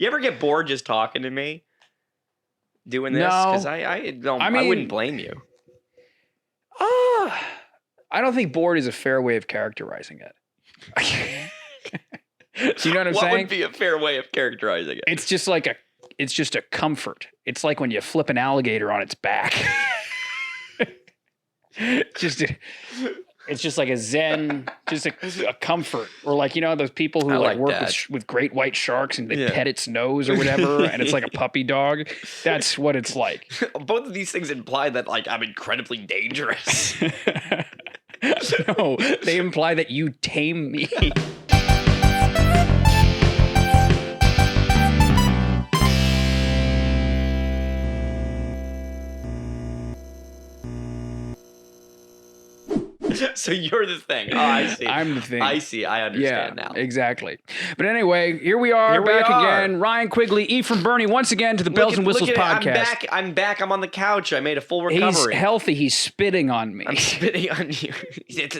You ever get bored just talking to me? Doing this? Because I wouldn't blame you. I don't think bored is a fair way of characterizing it. Do you know what I'm saying? What would be a fair way of characterizing it? It's just like it's just a comfort. It's like when you flip an alligator on its back. It's just like a zen, just a comfort. Or like, you know, those people who like work with great white sharks and they pet its nose or whatever, and it's like a puppy dog. That's what it's like. Both of these things imply that like I'm incredibly dangerous. No, they imply that you tame me. So you're the thing. Oh, I see. I'm the thing. I see. I understand now. Exactly. But anyway, here we are back again. Ryan Quigley, E from Bernie, once again to the Bells and Whistles podcast. I'm back. I'm on the couch. I made a full recovery. He's healthy. He's spitting on me. I'm spitting on you.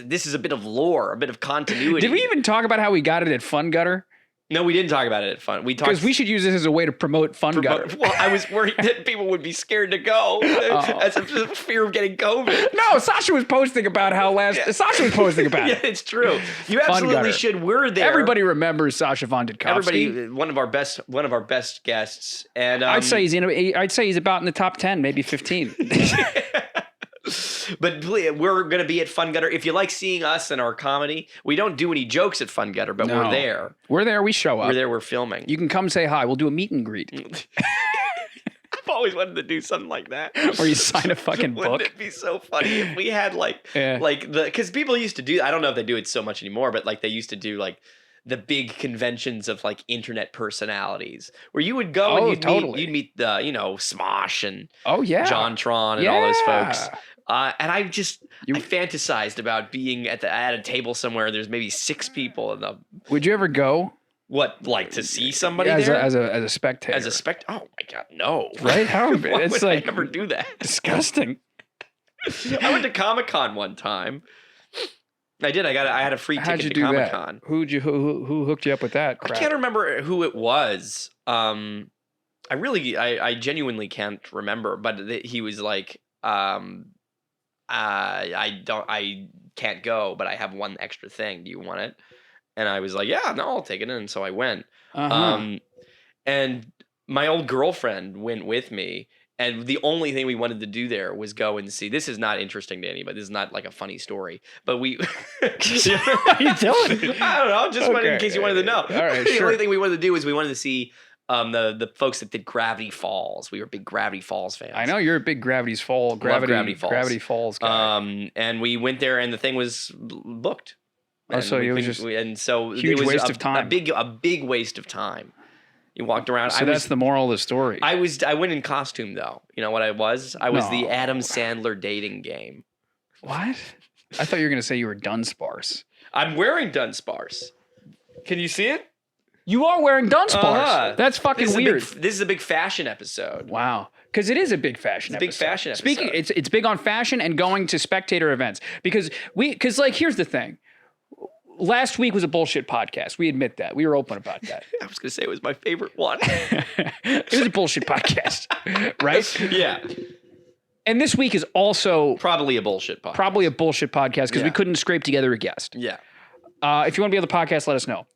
This is a bit of lore, a bit of continuity. Did we even talk about how we got it at Fun Gutter? No, we didn't talk about it at Fun. Because we should use this as a way to promote Fun Gutter. Well, I was worried that people would be scared to go as a fear of getting COVID. No, Sasha was posting about how Sasha was posting about it. Yeah, it's true. You absolutely should. We're there. Everybody remembers Sasha Von Didkovsky. Everybody, one of our best guests, and I'd say he's about in the top 10, maybe 15. But we're going to be at Fun Gutter. If you like seeing us and our comedy, we don't do any jokes at Fun Gutter, but we're there. We're there. We show up. We're there. We're filming. You can come say hi. We'll do a meet and greet. I've always wanted to do something like that. Or you sign a fucking book. Wouldn't it be so funny if we had because people used to do, I don't know if they do it so much anymore, but like they used to do like the big conventions of like internet personalities where you would go and you'd meet the, Smosh and JonTron and all those folks. And I fantasized about being at a table somewhere. There's maybe 6 people in the. Would you ever go? What, like to see somebody there? As a spectator. As a spectator? Oh my God, no! Right? How? Why would I ever do that? Disgusting. I went to Comic-Con one time. I did. I had a free ticket to Comic-Con. Who hooked you up with that crap? I can't remember who it was. I genuinely can't remember. But he was like, I can't go, but I have one extra thing. Do you want it? And I was like, yeah, no, I'll take it. And so I went. And my old girlfriend went with me. And the only thing we wanted to do there was go and see. This is not interesting to anybody. This is not like a funny story. But we. How are you telling it? I don't know. Just in case you wanted to know. All right, the only thing we wanted to do is we wanted to see the folks that did Gravity Falls. We were big Gravity Falls fans. I know you're a big Gravity Falls guy. And we went there, and the thing was booked. And so it was just huge waste of time. A big waste of time. You walked around. So that's the moral of the story. I went in costume though. You know what I was? I was the Adam Sandler dating game. What? I thought you were going to say you were Dunsparce. I'm wearing Dunsparce. Can you see it? You are wearing Dunsparce. That's fucking weird. This is a big fashion episode. Wow. Because it is a big fashion episode. Big fashion episode. It's big on fashion and going to spectator events. Because here's the thing. Last week was a bullshit podcast. We admit that. We were open about that. I was going to say it was my favorite one. It was a bullshit podcast, right? Yeah. And this week is also probably a bullshit podcast. Because we couldn't scrape together a guest. Yeah. If you want to be on the podcast, let us know.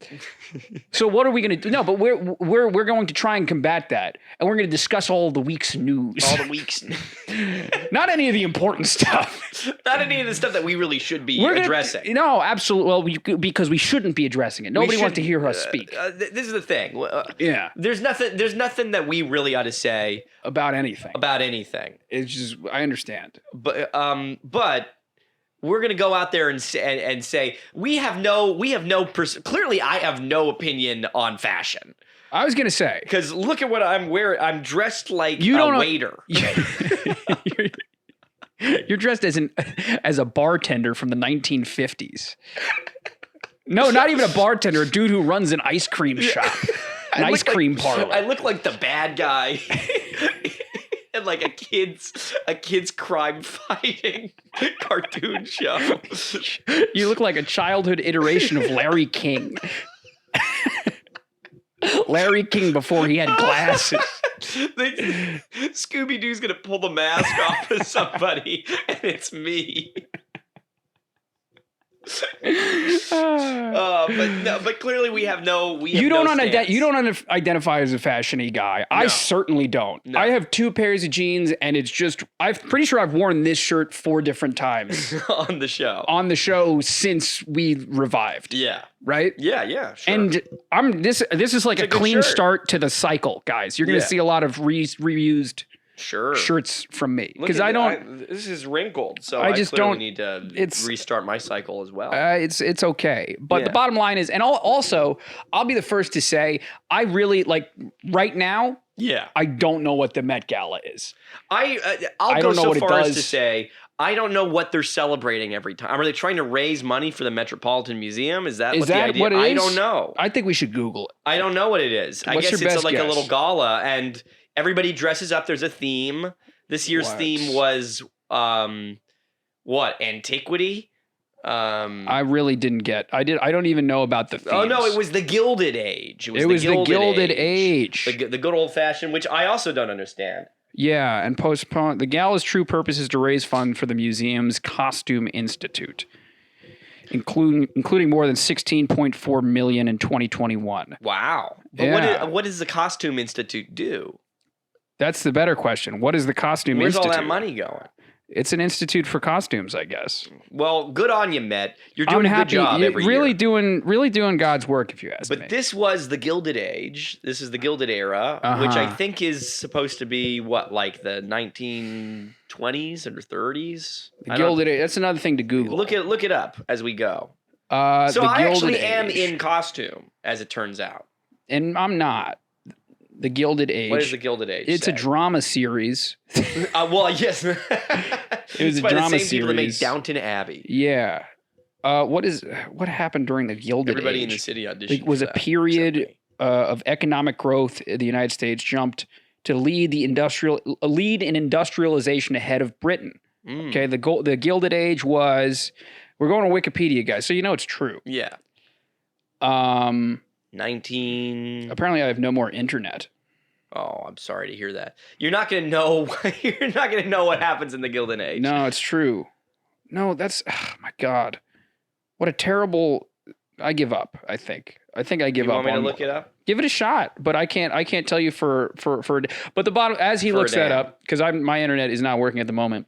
So what are we going to do? No, but we're going to try and combat that, and we're going to discuss all the week's news. All the week's, not any of the important stuff. Not any of the stuff that we really should be addressing. No, absolutely. Well, because we shouldn't be addressing it. Nobody wants to hear us speak. This is the thing. Yeah. There's nothing that we really ought to say about anything. It's just I understand. But we're going to go out there and say we have no clearly I have no opinion on fashion. I was going to say, because look at what I'm wearing. I'm dressed like a waiter. You're dressed as a bartender from the 1950s. No, not even a bartender, a dude who runs an ice cream shop, an ice cream parlor. I look like the bad guy. And like a kid's crime fighting cartoon show. You look like a childhood iteration of Larry King. Larry King before he had glasses. Scooby-Doo's going to pull the mask off of somebody, and it's me. But clearly we have no. You don't identify as a fashion-y guy. No. I certainly don't. No. I have 2 pairs of jeans, and it's just. I'm pretty sure I've worn this shirt 4 different times on the show. On the show since we revived. Yeah. Right. Yeah. Sure. And this is like a clean start to the cycle, guys. You're going to see a lot of reused. Shirts from me because this is wrinkled, so I just don't need to restart my cycle as well. It's okay, but the bottom line is, and also I'll be the first to say I really like right now. Yeah, I don't know what the Met Gala is. I'll go so far as to say I don't know what they're celebrating every time. Are they trying to raise money for the Metropolitan Museum? Is that what the idea? I don't know. I think we should Google it. I don't know what it is. I guess it's like a little gala and. Everybody dresses up. There's a theme. This year's theme was antiquity? I really didn't get. I don't even know about the themes. Oh no, it was the Gilded Age. It was the Gilded Age. The good old fashioned, which I also don't understand. Yeah, and postpone. The gala's true purpose is to raise funds for the museum's Costume Institute, including more than $16.4 million in 2021. Wow. But what does the Costume Institute do? That's the better question. What is the Costume Institute? Where's all that money going? It's an institute for costumes, I guess. Well, good on you, Met. You're doing a good job every year. Really doing God's work, if you ask me. But this was the Gilded Age. This is the Gilded Era, which I think is supposed to be like the 1920s or 30s. The Gilded Age. That's another thing to Google. Look it up as we go. So I actually am in costume, as it turns out, and I'm not. The Gilded Age. What is the Gilded Age? It's a drama series. Well, yes. It was a drama series. By the same people that make Downton Abbey. Yeah. What happened during the Gilded Age? Everybody in the city auditioned. It was a period of economic growth. The United States jumped to lead in industrialization ahead of Britain. Okay, the Gilded Age was. We're going to Wikipedia, guys, so you know it's true. Yeah. 19. Apparently, I have no more internet. Oh, I'm sorry to hear that. You're not going to know. You're not going to know what happens in the Gilded Age. No, it's true. No, that's. Oh my God, what a terrible. I give up. I think I give up. You want me to look it up? Give it a shot, but I can't tell you for. But the bottom, as he looks that up, because my internet is not working at the moment.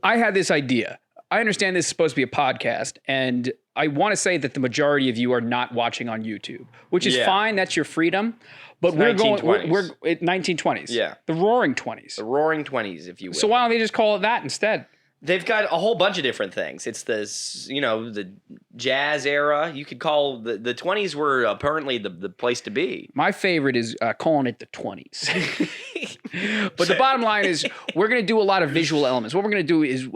I had this idea. I understand this is supposed to be a podcast, and I want to say that the majority of you are not watching on YouTube, which is fine. That's your freedom. But we're 1920s. Yeah. The Roaring 20s. The Roaring 20s, if you will. So why don't they just call it that instead? They've got a whole bunch of different things. It's this, the jazz era. You could call the 20s were apparently the place to be. My favorite is calling it the 20s. But the bottom line is we're going to do a lot of visual elements. What we're going to do is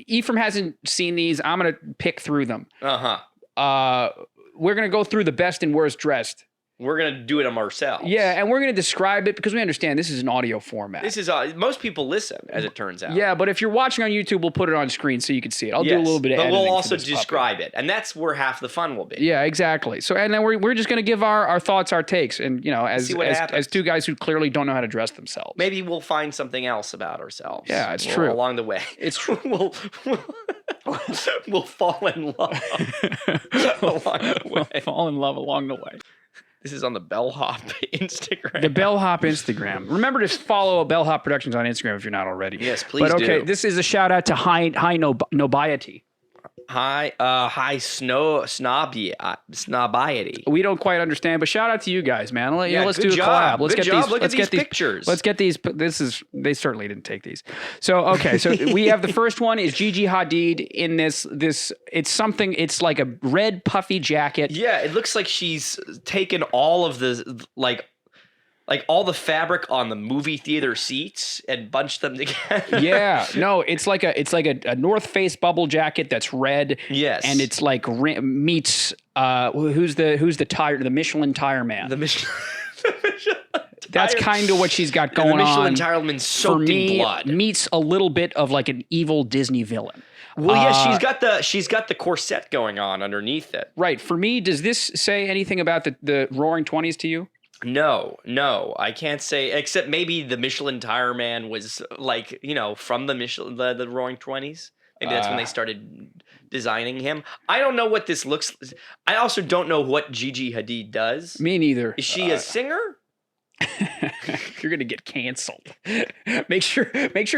Ephraim hasn't seen these. I'm going to pick through them. We're going to go through the best and worst dressed. We're going to do it ourselves. Yeah, and we're going to describe it because we understand this is an audio format. This is most people listen, as it turns out. Yeah, but if you're watching on YouTube, we'll put it on screen so you can see it. I'll do a little bit of editing. But we'll also describe it, and that's where half the fun will be. Yeah, exactly. So, and then we're just going to give our thoughts, our takes, and as two guys who clearly don't know how to dress themselves. Maybe we'll find something else about ourselves. Yeah, it's true. Along the way, it's true. We'll fall in love along the way. We'll fall in love along the way. This is on the Bellhop Instagram. The Bellhop Instagram. Remember to follow Bellhop Productions on Instagram if you're not already. Yes, please do. But okay, this is a shout out to High Nobiety. High snobiety. We don't quite understand, but shout out to you guys, man. Let's do a job. collab. Let's good get job. these. Look let's at get these these pictures. Let's get these. They certainly didn't take these. So okay, so we have the first one is Gigi Hadid in this. It's something. It's like a red puffy jacket. Yeah, it looks like she's taken all of the like all the fabric on the movie theater seats and bunched them together. Yeah, no, it's like a North Face bubble jacket that's red. Yes, and it's like meets who's the Michelin tire man. The Michelin That's kind of what she's got going the Michelin on. tile woman soaked in blood. Meets a little bit of like an evil Disney villain. Well, yeah, she's got the corset going on underneath it. Right. For me, does this say anything about the Roaring Twenties to you? No, I can't say, except maybe the Michelin Tire Man was like, from the Roaring Twenties. Maybe that's when they started designing him. I don't know what this looks. I also don't know what Gigi Hadid does. Me neither. Is she a singer? You're gonna get canceled. Make sure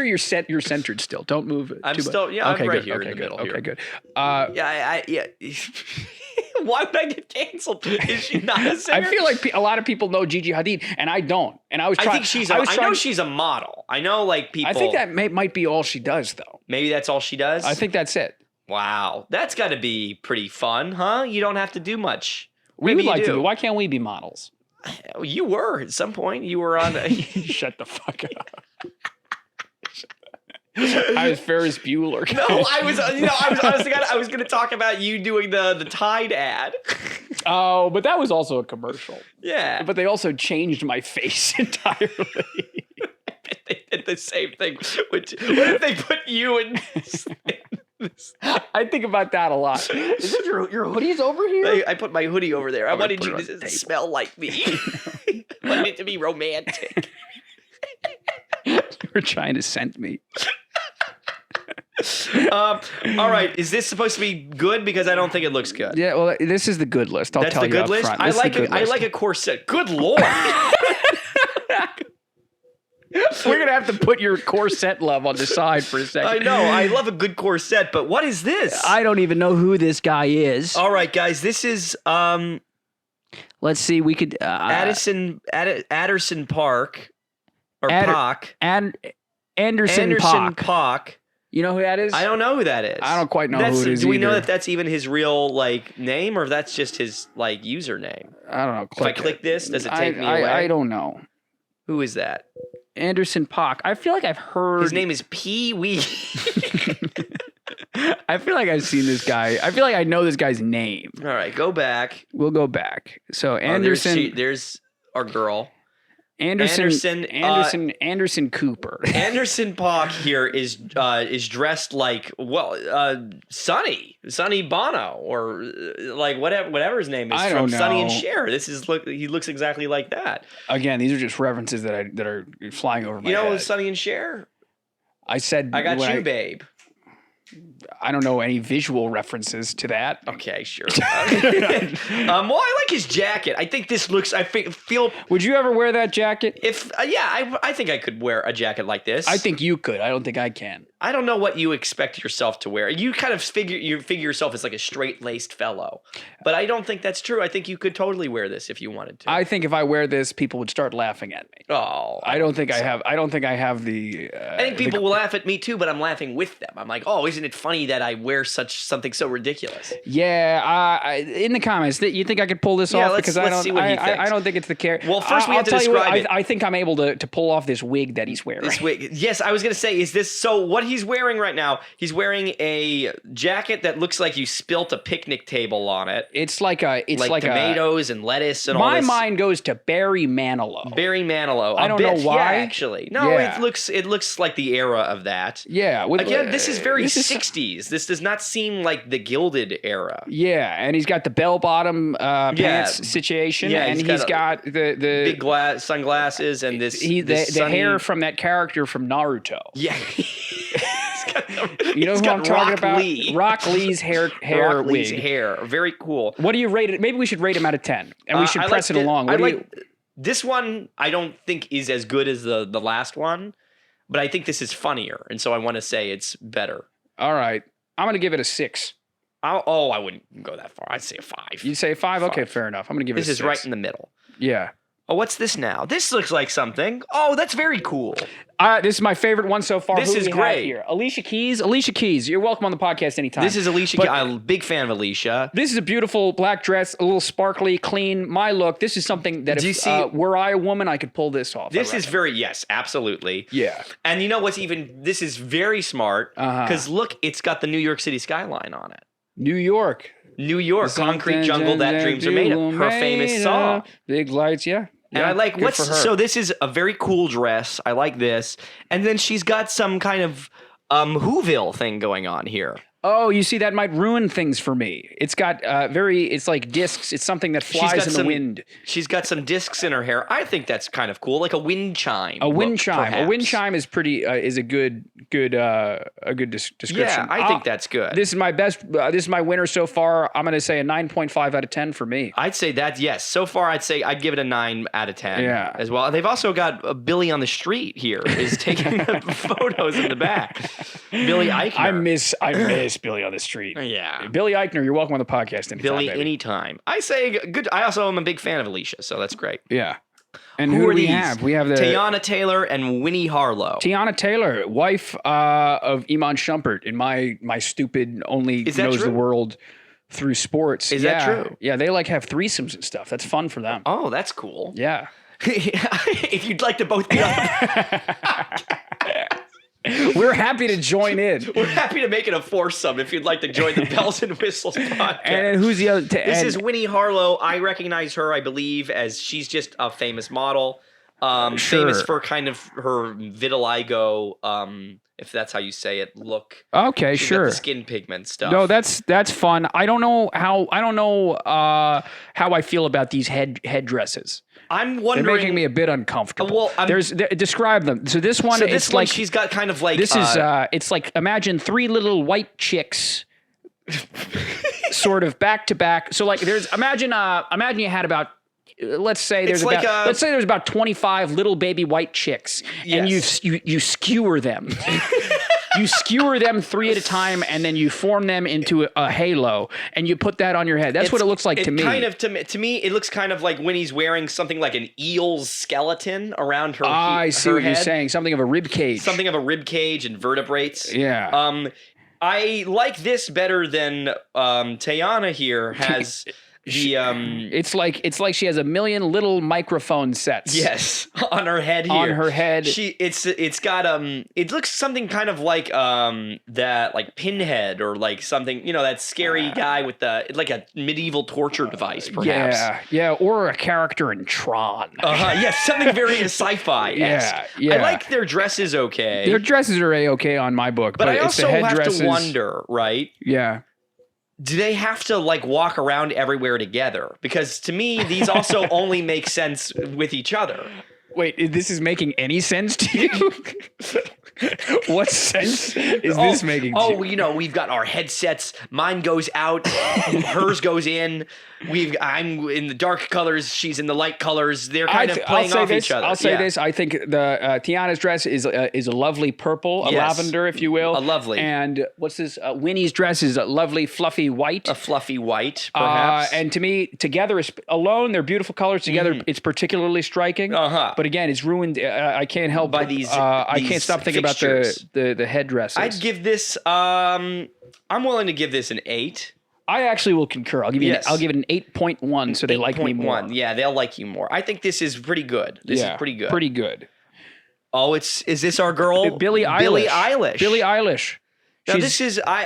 you're centered still. Don't move. I'm still. Yeah, okay, I'm right good. here Okay, in the good. middle. Okay, here. good. Yeah. Why would I get canceled? Is she not a singer? I feel like a lot of people know Gigi Hadid, and I don't. And I was trying. I think I know she's a model. I know like people. I think that might be all she does, though. Maybe that's all she does. I think that's it. Wow, that's got to be pretty fun, huh? You don't have to do much. We would like to. Why can't we be models? You were at some point. You were on. Shut the fuck up. I was Ferris Bueller. No, I was honestly, I was going to talk about you doing the Tide ad. Oh, but that was also a commercial. Yeah. But they also changed my face entirely. They did the same thing. What if they put you in this? I think about that a lot. Is it your hoodies over here? I put my hoodie over there. I wanted you to smell like me. I wanted it to be romantic. You were trying to scent me. All right. Is this supposed to be good? Because I don't think it looks good. Yeah, well, this is the good list. I'll tell you up front. I like a corset. Good Lord. We're going to have to put your corset love on the side for a second. I know. I love a good corset, but what is this? I don't even know who this guy is. All right, guys. This is let's see. We could Adderson Park or Park. Anderson Park. You know who that is? I don't know who that is. I don't quite know who it is. Do we know that that's even his real name, or if that's just his username? I don't know. If I click this, does it take me away? I don't know. Who is that? Anderson Park. I feel like I've heard. His name is Pee Wee. I feel like I've seen this guy. I feel like I know this guy's name. All right, go back. We'll go back. So Anderson. There's our girl. Anderson Cooper. Anderson Park here is dressed like Sonny Bono or like whatever his name is from Sonny and Cher. He looks exactly like that. Again, these are just references that are flying over my head. You know Sonny and Cher? I said I got you, babe. I don't know any visual references to that. Okay, sure. Well, I like his jacket. I think this looks. I feel. Would you ever wear that jacket? If I think I could wear a jacket like this. I think you could. I don't think I can. I don't know what you expect yourself to wear. You kind of figure yourself as like a straight-laced fellow, but I don't think that's true. I think you could totally wear this if you wanted to. I think if I wear this, people would start laughing at me. Oh, I don't think I have the. I think people will laugh at me too, but I'm laughing with them. I'm like, oh, isn't it funny that I wear something so ridiculous? Yeah, in the comments, you think I could pull this off? Because let's see what he thinks. I don't think it's the character. Well, first we have to describe it. I think I'm able to pull off this wig that he's wearing. This wig. Yes, I was going to say, is this so? What he's wearing right now? He's wearing a jacket that looks like you spilt a picnic table on it. It's like tomatoes and lettuce and all this. My mind goes to Barry Manilow. Barry Manilow. I don't know why. Yeah, actually, no. Yeah. It looks like the era of that. Yeah. Again, this is very 60s. This does not seem like the Gilded Era. Yeah, and he's got the bell-bottom pants situation, and he's got the big sunglasses and the hair from that character from Naruto. Yeah. You know who I'm talking about? Rock Lee's hair Rock wig. Lee's hair. Very cool. What do you rate it? Maybe we should rate him out of 10, and we should press it along. This one I don't think is as good as the last one, but I think this is funnier, and so I want to say it's better. All right. I'm going to give it a 6. I wouldn't go that far. I'd say a 5. You'd say 5? Okay, fair enough. I'm going to give it a 6. This is right in the middle. Yeah. Oh, what's this now? This looks like something. Oh, that's very cool. This is my favorite one so far. This is great. Here? Alicia Keys, you're welcome on the podcast anytime. This is Alicia Keys. I'm a big fan of Alicia. This is a beautiful black dress, a little sparkly, clean. My look. This is something that were I a woman, I could pull this off. This is yes, absolutely. Yeah. And you know what's this is very smart because look, it's got the New York City skyline on it. New York, concrete jungle that dreams are made of. Her famous song. Big lights, yeah. And I like so this is a very cool dress. I like this. And then she's got some kind of Whoville thing going on here. Oh, you see, that might ruin things for me. It's got it's like discs. It's something that flies in the wind. She's got some discs in her hair. I think that's kind of cool, like a wind chime. A wind chime. Perhaps. A wind chime is pretty is a good description. Yeah, I think that's good. This is my best. This is my winner so far. I'm going to say a 9.5 out of 10 for me. I'd say that, yes. So far, I'd give it a 9 out of 10 yeah. as well. They've also got Billy on the street here is taking photos in the back. Billy Eichner. I miss Billy on the street. Yeah. Billy Eichner, you're welcome on the podcast anytime. Billy, baby. Anytime. I say good. I also am a big fan of Alicia, so that's great. Yeah. And who do we have? We have Tiana Taylor and Winnie Harlow. Tiana Taylor, wife of Iman Shumpert, in my stupid only knows the world through sports. Is that true? Yeah, they like have threesomes and stuff. That's fun for them. Oh, that's cool. Yeah. If you'd like to both be on we're happy to join in. We're happy to make it a foursome if you'd like to join the Bells and Whistles podcast. And who's the other? This is Winnie Harlow. I recognize her, I believe, as she's just a famous model. Sure. Famous for kind of her vitiligo, if that's how you say it, look. Okay, she's sure. got the skin pigment stuff. No, that's fun. I don't know how I feel about these headdresses. I'm wondering. They're making me a bit uncomfortable. Well, describe them. So this one, it's like she's got kind of like this is. It's like imagine three little white chicks, sort of back to back. So like imagine you had about. Let's say there's about 25 little baby white chicks, and you skewer them. You skewer them 3 at a time, and then you form them into a halo, and you put that on your head. That's what it looks like to me. To me, it looks kind of like Winnie's wearing something like an eel's skeleton around her. I see what you're saying. Something of a rib cage. Something of a rib cage and vertebrates. Yeah. I like this better than Tiana here has. It's like she has a million little microphone sets. Yes, on her head here. On her head. It's got it looks something kind of like that like Pinhead or like something, that scary guy with like a medieval torture device perhaps. Yeah, or a character in Tron. Yes, something very sci-fi. Yeah. I like their dresses okay. Their dresses are okay on my book, but I it's also the have headdresses. to wonder, right? Yeah. Do they have to like walk around everywhere together? Because to me, these also only make sense with each other. Wait, this is making any sense to you? What sense is this making to you? We've got our headsets. Mine goes out, hers goes in. I'm in the dark colors. She's in the light colors. They're kind of playing off each other. I'll say this. I think the Tiana's dress is a lovely purple, a lavender, if you will. A lovely. And what's this? Winnie's dress is a lovely fluffy white. A fluffy white, perhaps. And to me, together, alone, they're beautiful colors. Together, it's particularly striking. But again, it's ruined. I can't help by these. I can't stop thinking fixtures. About the headdresses. I'd give this. I'm willing to give this an 8. I actually will concur. I'll give it an 8.1 so they like me more. Yeah, they'll like you more. I think this is pretty good. This is pretty good. Pretty good. Oh, is this our girl? Billie Eilish. Billie Eilish. Now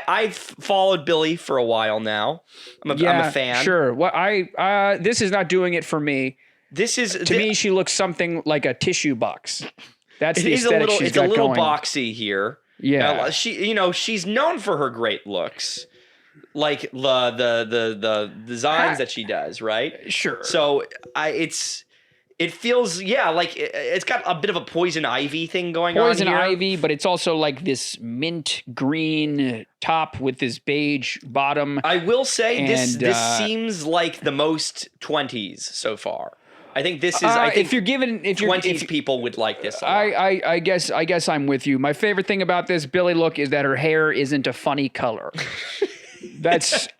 I've followed Billie for a while now. I'm a fan. Sure. Well, this is not doing it for me. To me, she looks something like a tissue box. That's the aesthetic she's got going. It's a little boxy here. Yeah. She's known for her great looks. Like the designs that she does, right? Sure. So it feels like it's got a bit of a poison ivy thing going on here. Poison ivy, but it's also like this mint green top with this beige bottom. I will say this seems like the most 20s so far. I think this is. I think if 20s people would like this a lot. I guess I'm with you. My favorite thing about this Billie look is that her hair isn't a funny color.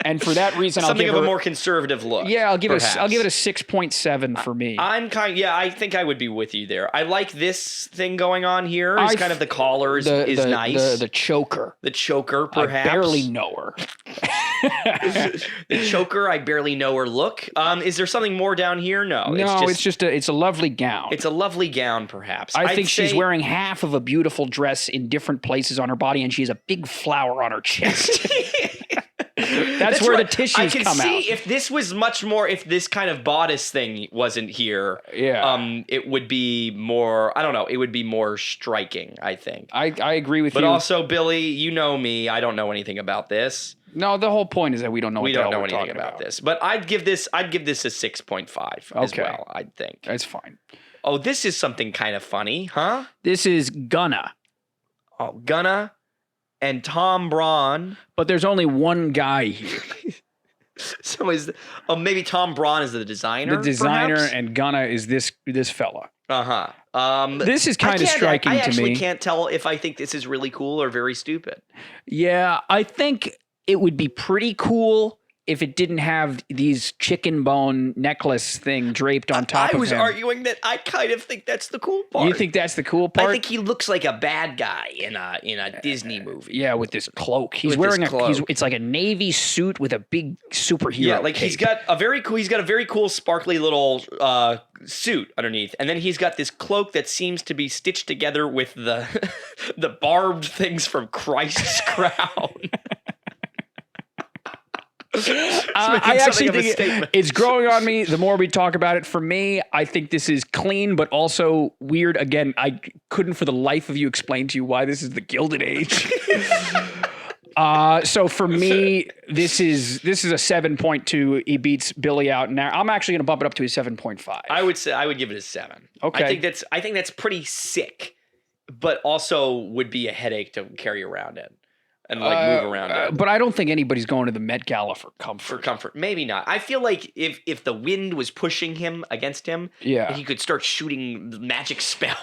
And for that reason, I'll give her a more conservative look. Yeah, I'll give it a 6.7 for me. I think I would be with you there. I like this thing going on here. It's kind of the collar is nice. The choker. The choker, perhaps. I barely know her. The choker, I barely know her look. Is there something more down here? No, it's a lovely gown. It's a lovely gown, perhaps. I think she's wearing half of a beautiful dress in different places on her body, and she has a big flower on her chest. That's where the tissues come out. I can see if this was much more, if this kind of bodice thing wasn't here, it would be more, I don't know, it would be more striking, I think. I agree with you. But also, Billy, you know me, I don't know anything about this. No, the whole point is that we don't know anything about this. But I'd give this a 6.5 as well, I think. That's fine. Oh, this is something kind of funny, huh? This is Gunna. Oh, Gunna and Tom Braun. But there's only one guy here. So maybe Tom Braun is the designer? The designer, perhaps? And Gunna is this fella. Uh-huh. This is kind of striking to me. I actually can't tell if I think this is really cool or very stupid. Yeah, I think it would be pretty cool if it didn't have these chicken bone necklace thing draped on top of him. I was arguing that I kind of think that's the cool part. You think that's the cool part? I think he looks like a bad guy in a Disney movie. Yeah, with this cloak. He's wearing it's like a navy suit with a big superhero. Yeah, like cape. he's got a very cool sparkly little suit underneath, and then he's got this cloak that seems to be stitched together with the the barbed things from Christ's crown. I actually think it's growing on me the more we talk about it. For me, I think this is clean, but also weird. Again, I couldn't for the life of you explain to you why this is the Gilded Age. So for me, this is a 7.2. He beats Billy out now. I'm actually going to bump it up to a 7.5. I would give it a 7. Okay. I think that's pretty sick, but also would be a headache to carry around it. And move around. But I don't think anybody's going to the Met Gala for comfort. For comfort, maybe not. I feel like if the wind was pushing him against him, he could start shooting magic spells.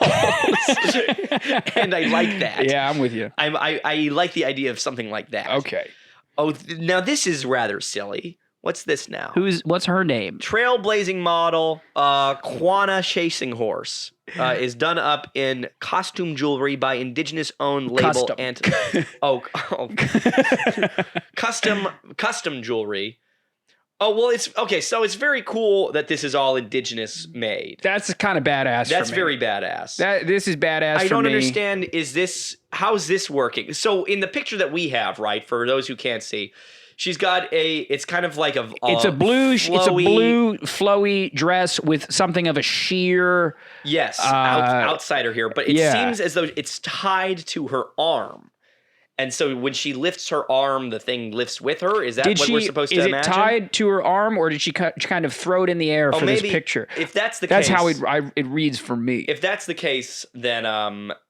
And I like that. Yeah, I'm with you. I like the idea of something like that. Okay. Oh, now this is rather silly. What's this now? What's her name? Trailblazing model, Quanah Chasing Horse, is done up in costume jewelry by indigenous-owned label. Custom jewelry. Oh, well, it's okay. So it's very cool that this is all indigenous made. That's kind of badass. That's very badass. This is badass. I don't understand. How's this working? So in the picture that we have, right, for those who can't see, she's got it's kind of like it's a blue flowy dress with something of a sheer. Yes, outsider here, but it seems as though it's tied to her arm. And so when she lifts her arm, the thing lifts with her? Is that what we're supposed to imagine? Is it tied to her arm, or did she kind of throw it in the air for this picture? If that's the case... That's how it reads for me. If that's the case, then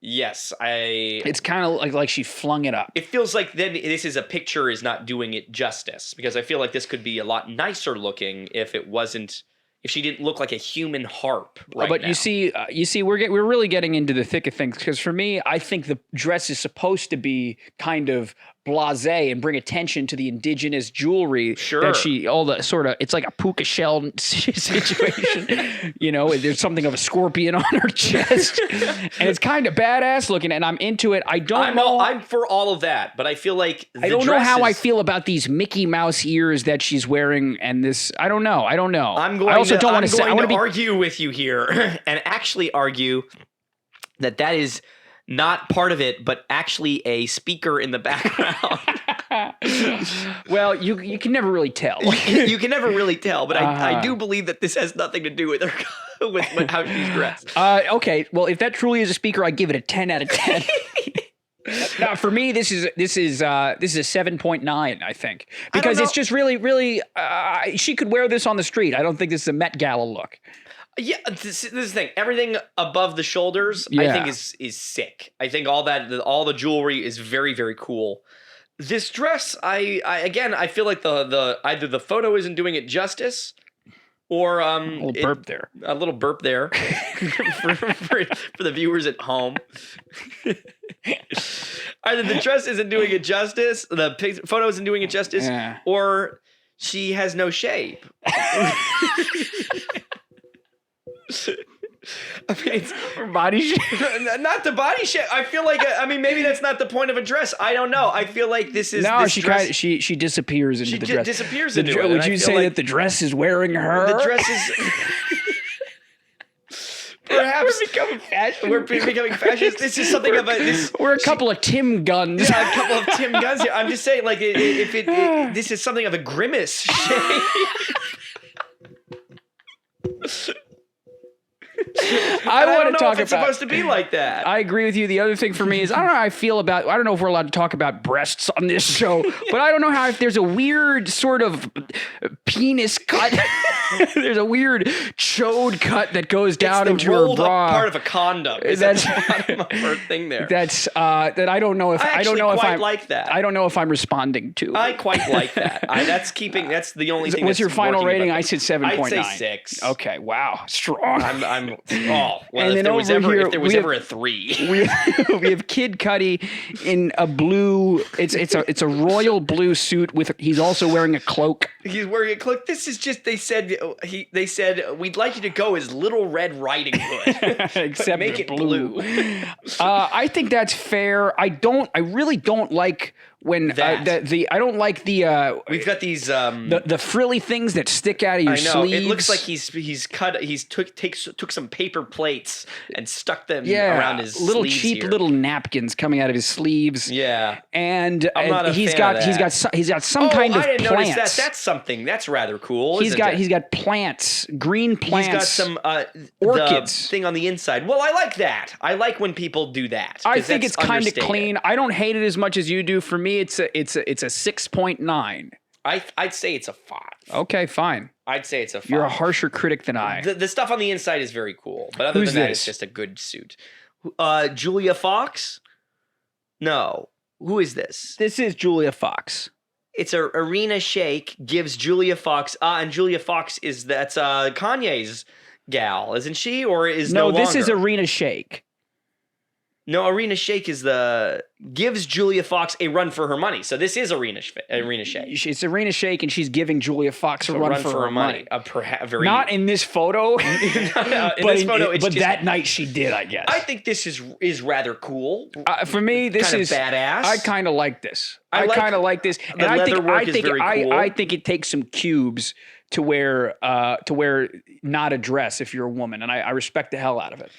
yes, It's kind of like she flung it up. It feels like then this is a picture is not doing it justice, because I feel like this could be a lot nicer looking if it wasn't... If she didn't look like a human harp right but now. you see, we're really getting into the thick of things, because for me, I think the dress is supposed to be kind of blasé and bring attention to the indigenous jewelry that it's like a puka shell situation. You know, there's something of a scorpion on her chest, and it's kind of badass looking, and I'm into it. I'm for all of that, but I feel like I don't know how I feel about these Mickey Mouse ears that she's wearing, and this. I don't know. I'm going to argue with you here, and actually argue that is not part of it, but actually a speaker in the background. Well, you can never really tell. You can never really tell, but I do believe that this has nothing to do with her with how she's dressed. Okay, well, if that truly is a speaker, I'd give it a 10 out of 10. Now, for me, this is a 7.9, I think, because it's just really she could wear this on the street. I don't think this is a Met Gala look. Yeah, this is the thing. Everything above the shoulders, I think, is sick. I think all the jewelry is very, very cool. This dress, I feel like the either the photo isn't doing it justice, or a little burp there, for the viewers at home. Either the dress isn't doing it justice, the photo isn't doing it justice, or she has no shape. I mean, it's her body shape. Not the body shape. I feel like maybe that's not the point of a dress. I don't know. I feel like this is she disappears into the dress. Disappears into it. Would you say that the dress is wearing her? The dress is perhaps We're becoming fascist. This is something of a. We're a couple of Tim guns. Yeah, a couple of Tim guns here. I'm just saying, like, this is something of a grimace shape. I want to talk about. It's supposed to be like that. I agree with you. The other thing for me is I don't know how I feel about. I don't know if we're allowed to talk about breasts on this show, but I don't know how if there's a weird sort of penis cut. There's a weird chode cut that goes down into her bra. Part of a condom. That's the bottom of her thing there. That I don't know if I don't know if I like that. I don't know if I'm responding to. I quite like that. That's the only thing. What's your final rating? I said 7.9. I'd say 6. Okay, wow, strong. Well, and if there was ever a 3. We have Kid Cudi in a blue. It's a royal blue suit with. He's also wearing a cloak. He's wearing a cloak. This is just. They said we'd like you to go as Little Red Riding Hood, except make it blue. I think that's fair. I really don't like when I don't like the. We've got these the frilly things that stick out of your sleeves. It looks like he's took some paper plates and stuck them around his little sleeves cheap here. little napkins coming out of his sleeves. Yeah, and I'm not a he's fan got of that. he's got some kind of I didn't plants. notice that. That's something that's rather cool. He's got plants, green plants. He's got some orchids the thing on the inside. Well, I like that. I like when people do that. I think it's kind of clean. I don't hate it as much as you do. For me, it's a 6.9. I'd say it's a 5. Okay, fine. I'd say it's a 5. You're a harsher critic than I. The stuff on the inside is very cool, but other than that, it's just a good suit. Julia Fox? No. Who is this? This is Julia Fox. It's a Arena Shayk gives Julia Fox, and Julia Fox that's Kanye's gal, isn't she? Or is no longer? This is Arena Shayk. No, Arena Shayk is gives Julia Fox a run for her money. So this is Arena Shayk. It's Arena Shayk, and she's giving Julia Fox a run for her money. Not in this photo, but that night she did, I guess. I think this is rather cool. For me, this is badass. I kind of like this. I kind of like this, and I think it takes some cubes to wear not a dress if you're a woman, and I respect the hell out of it.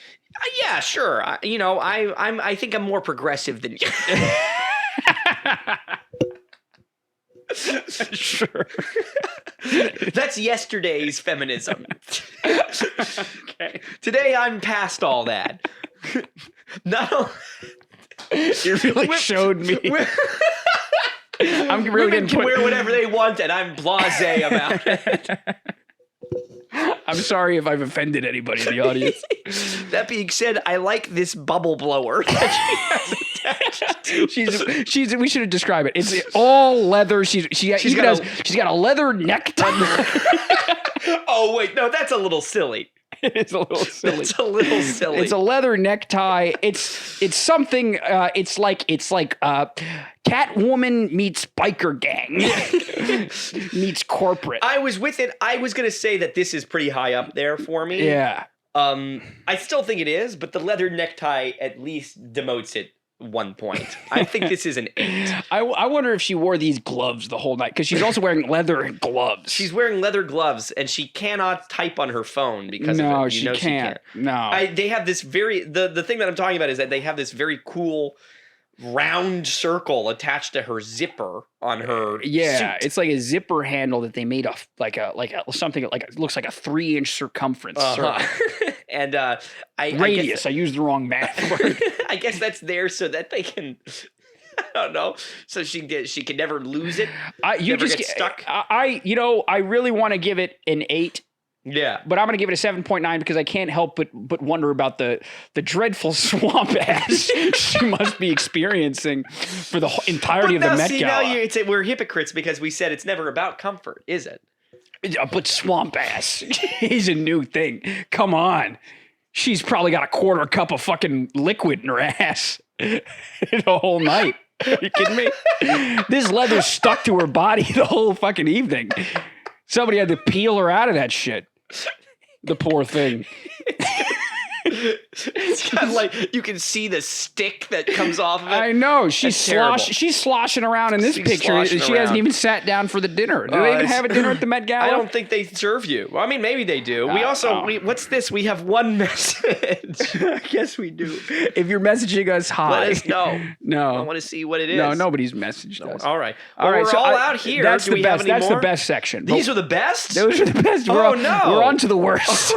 Yeah, sure. I think I'm more progressive than you. Sure. That's yesterday's feminism. Okay. Today I'm past all that. No. You really showed me. Women can wear whatever they want, and I'm blasé about it. I'm sorry if I've offended anybody in the audience. That being said, I like this bubble blower that she has attached to. We should have described it. It's all leather. She's got a leather necktie. Oh wait, no, that's a little silly. It is a little silly. It's a little silly. It's a leather necktie. It's something. It's like Catwoman meets biker gang meets corporate. I was with it. I was gonna say that this is pretty high up there for me. Yeah. I still think it is, but the leather necktie at least demotes it 1 point. I think this is an 8. I wonder if she wore these gloves the whole night, because she's also wearing leather gloves. She's wearing leather gloves, and she cannot type on her phone because of it. No, she can't. No. They have this the thing that I'm talking about is that they have this very cool round circle attached to her zipper on her suit. It's like a zipper handle that they made off like something like it looks like a 3-inch circumference. And radius. I used the wrong math word. I guess that's there so that they can. I don't know. So she can never lose it. Never get stuck. I really want to give it an 8. Yeah, but I'm going to give it a 7.9 because I can't help but wonder about the dreadful swamp ass she must be experieing for the entirety of the Met Gala. Now we're hypocrites because we said it's never about comfort, is it? But swamp ass is a new thing. Come on. She's probably got a quarter cup of fucking liquid in her ass the whole night. Are you kidding me? This leather stuck to her body the whole fucking evening. Somebody had to peel her out of that shit. The poor thing. It's got like you can see the stick that comes off of it. I know she's sloshing around in this picture. She hasn't even sat down for the dinner. Do they even have a dinner at the Met Gala? I don't think they serve you. Well, I mean, maybe they do. We also what's this? We have one message. I guess we do. If you're messaging us, hi. Let us know. No, I want to see what it is. No, nobody's messaged us. All right. Well, we're so all out here. That's do the we best. have any That's more? the best section. These are the best. Those are the best. No. We're on to the worst.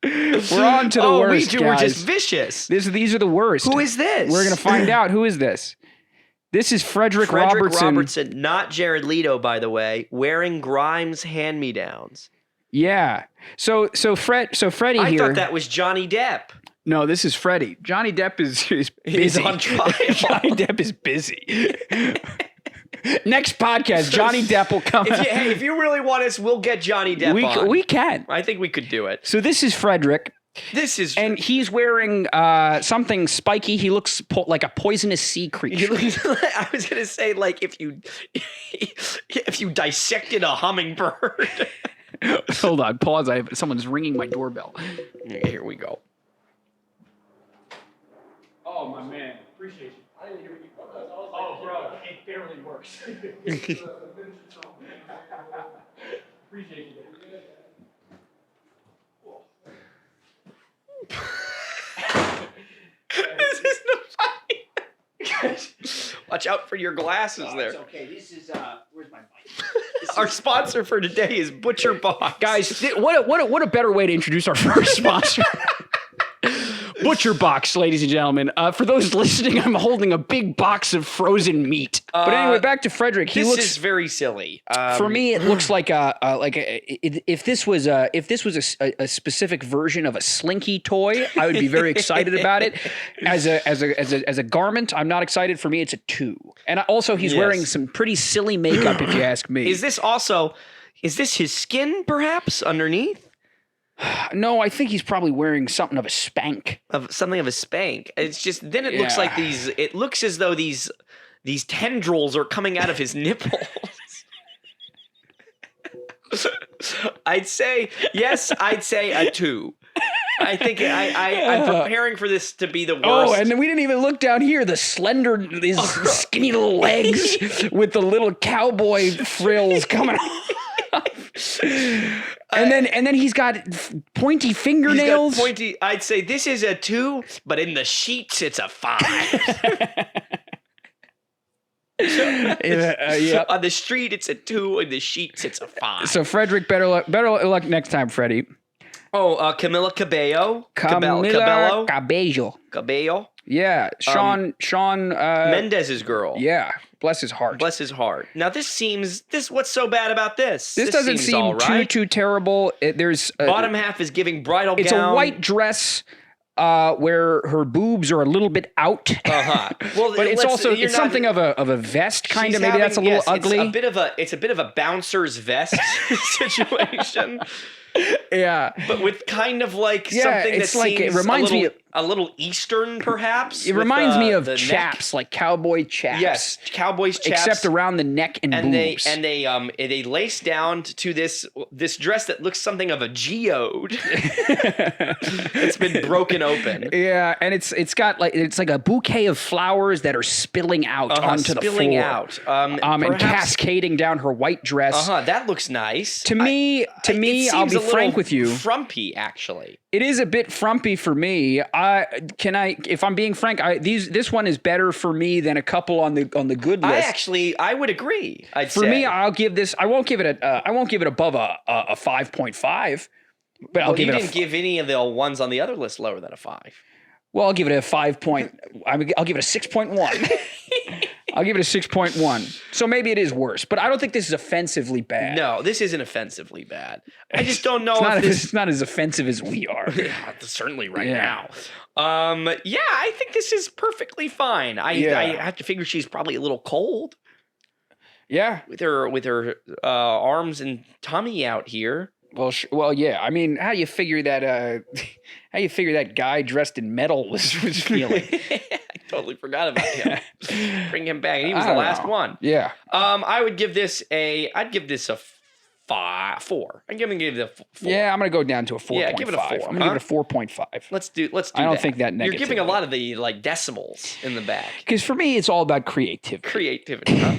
We're on to the worst, guys. We're just vicious. These are the worst. Who is this? We're going to find out. Who is this? This is Frederick Robertson. Not Jared Leto, by the way, wearing Grimes hand-me-downs. Yeah. So Freddie here. I thought that was Johnny Depp. No, this is Freddie. Johnny Depp is busy. He's on trial. Johnny Depp is busy. Next podcast, Johnny Depp will come. If you really want us, we'll get Johnny Depp on. We can. I think we could do it. So this is Frederick. And he's wearing something spiky. He looks like a poisonous sea creature. I was gonna say, like if you dissected a hummingbird. Hold on, pause. Someone's ringing my doorbell. Here we go. Oh my man, appreciate you. I didn't hear you. Oh, bro, it barely works. Appreciate you. This is the funny. Watch out for your glasses there. It's okay. This is where's my mic? Our sponsor for today is Butcher Box. Guys, what a better way to introduce our first sponsor. Butcher Box, ladies and gentlemen. For those listening, I'm holding a big box of frozen meat. But anyway, back to Frederick. This is very silly. For me, it looks like if this was a specific version of a Slinky toy, I would be very excited about it. As a garment, I'm not excited. For me, it's a 2. And also, he's wearing some pretty silly makeup, if you ask me. Is this his skin, perhaps, underneath? No, I think he's probably wearing something of a spank. It's just then it looks like it looks as though these tendrils are coming out of his nipples. I'd say a 2. I think I'm preparing for this to be the worst. Oh, and we didn't even look down here. The slender, these skinny little legs with the little cowboy frills coming off. And then he's got pointy fingernails. I'd say this is a 2, but in the sheets it's a 5. Yep. On the street it's a 2, in the sheets it's a 5. So Frederick, better luck next time, Freddie. Oh, Camilla Cabello. Cabello. Yeah, Sean Mendez's girl. Yeah, bless his heart. Now what's so bad about this? This doesn't seem too terrible. There's bottom half is giving bridal gown. It's a white dress where her boobs are a little bit out. Well, but it's something of a vest kind of. Maybe that's a little ugly. It's a bit of a bouncer's vest situation. Yeah, but with kind of like something that seems it reminds me a little Eastern, perhaps. It reminds me of chaps, like cowboy chaps. Yes, cowboys chaps, except around the neck and boobs. They lace down to this dress that looks something of a geode. It's been broken open. Yeah, and it's like a bouquet of flowers that are spilling out onto the floor. And cascading down her white dress. That looks nice. To me, I'll be frank with you. Frumpy, actually. It is a bit frumpy for me. If I'm being frank, this one is better for me than a couple on the good list. I would agree. For me, I'll give this. I won't give it above a 5.5. But I'll give it. You didn't give any of the ones on the other list lower than a 5. Well, I'll give it a 5. I'll give it a 6.1. I'll give it a 6.1. So maybe it is worse, but I don't think this is offensively bad. No, this isn't offensively bad. I just don't know it's not as offensive as we are. Certainly now. I think this is perfectly fine. I have to figure she's probably a little cold. Yeah, with her arms and tummy out here. Well, yeah. I mean, how do you figure that? How you figure that guy dressed in metal was feeling? I totally forgot about him. Bring him back. He was the last one. Yeah. I'd give this a 4. I'm gonna give it a 4. Yeah, I'm gonna go down to a 4.5. Yeah, give it a 4. I'm gonna give it a 4.5. Let's do. I don't think that negative. You're giving a lot of the like decimals in the back. Because for me, it's all about creativity. Creativity. Huh?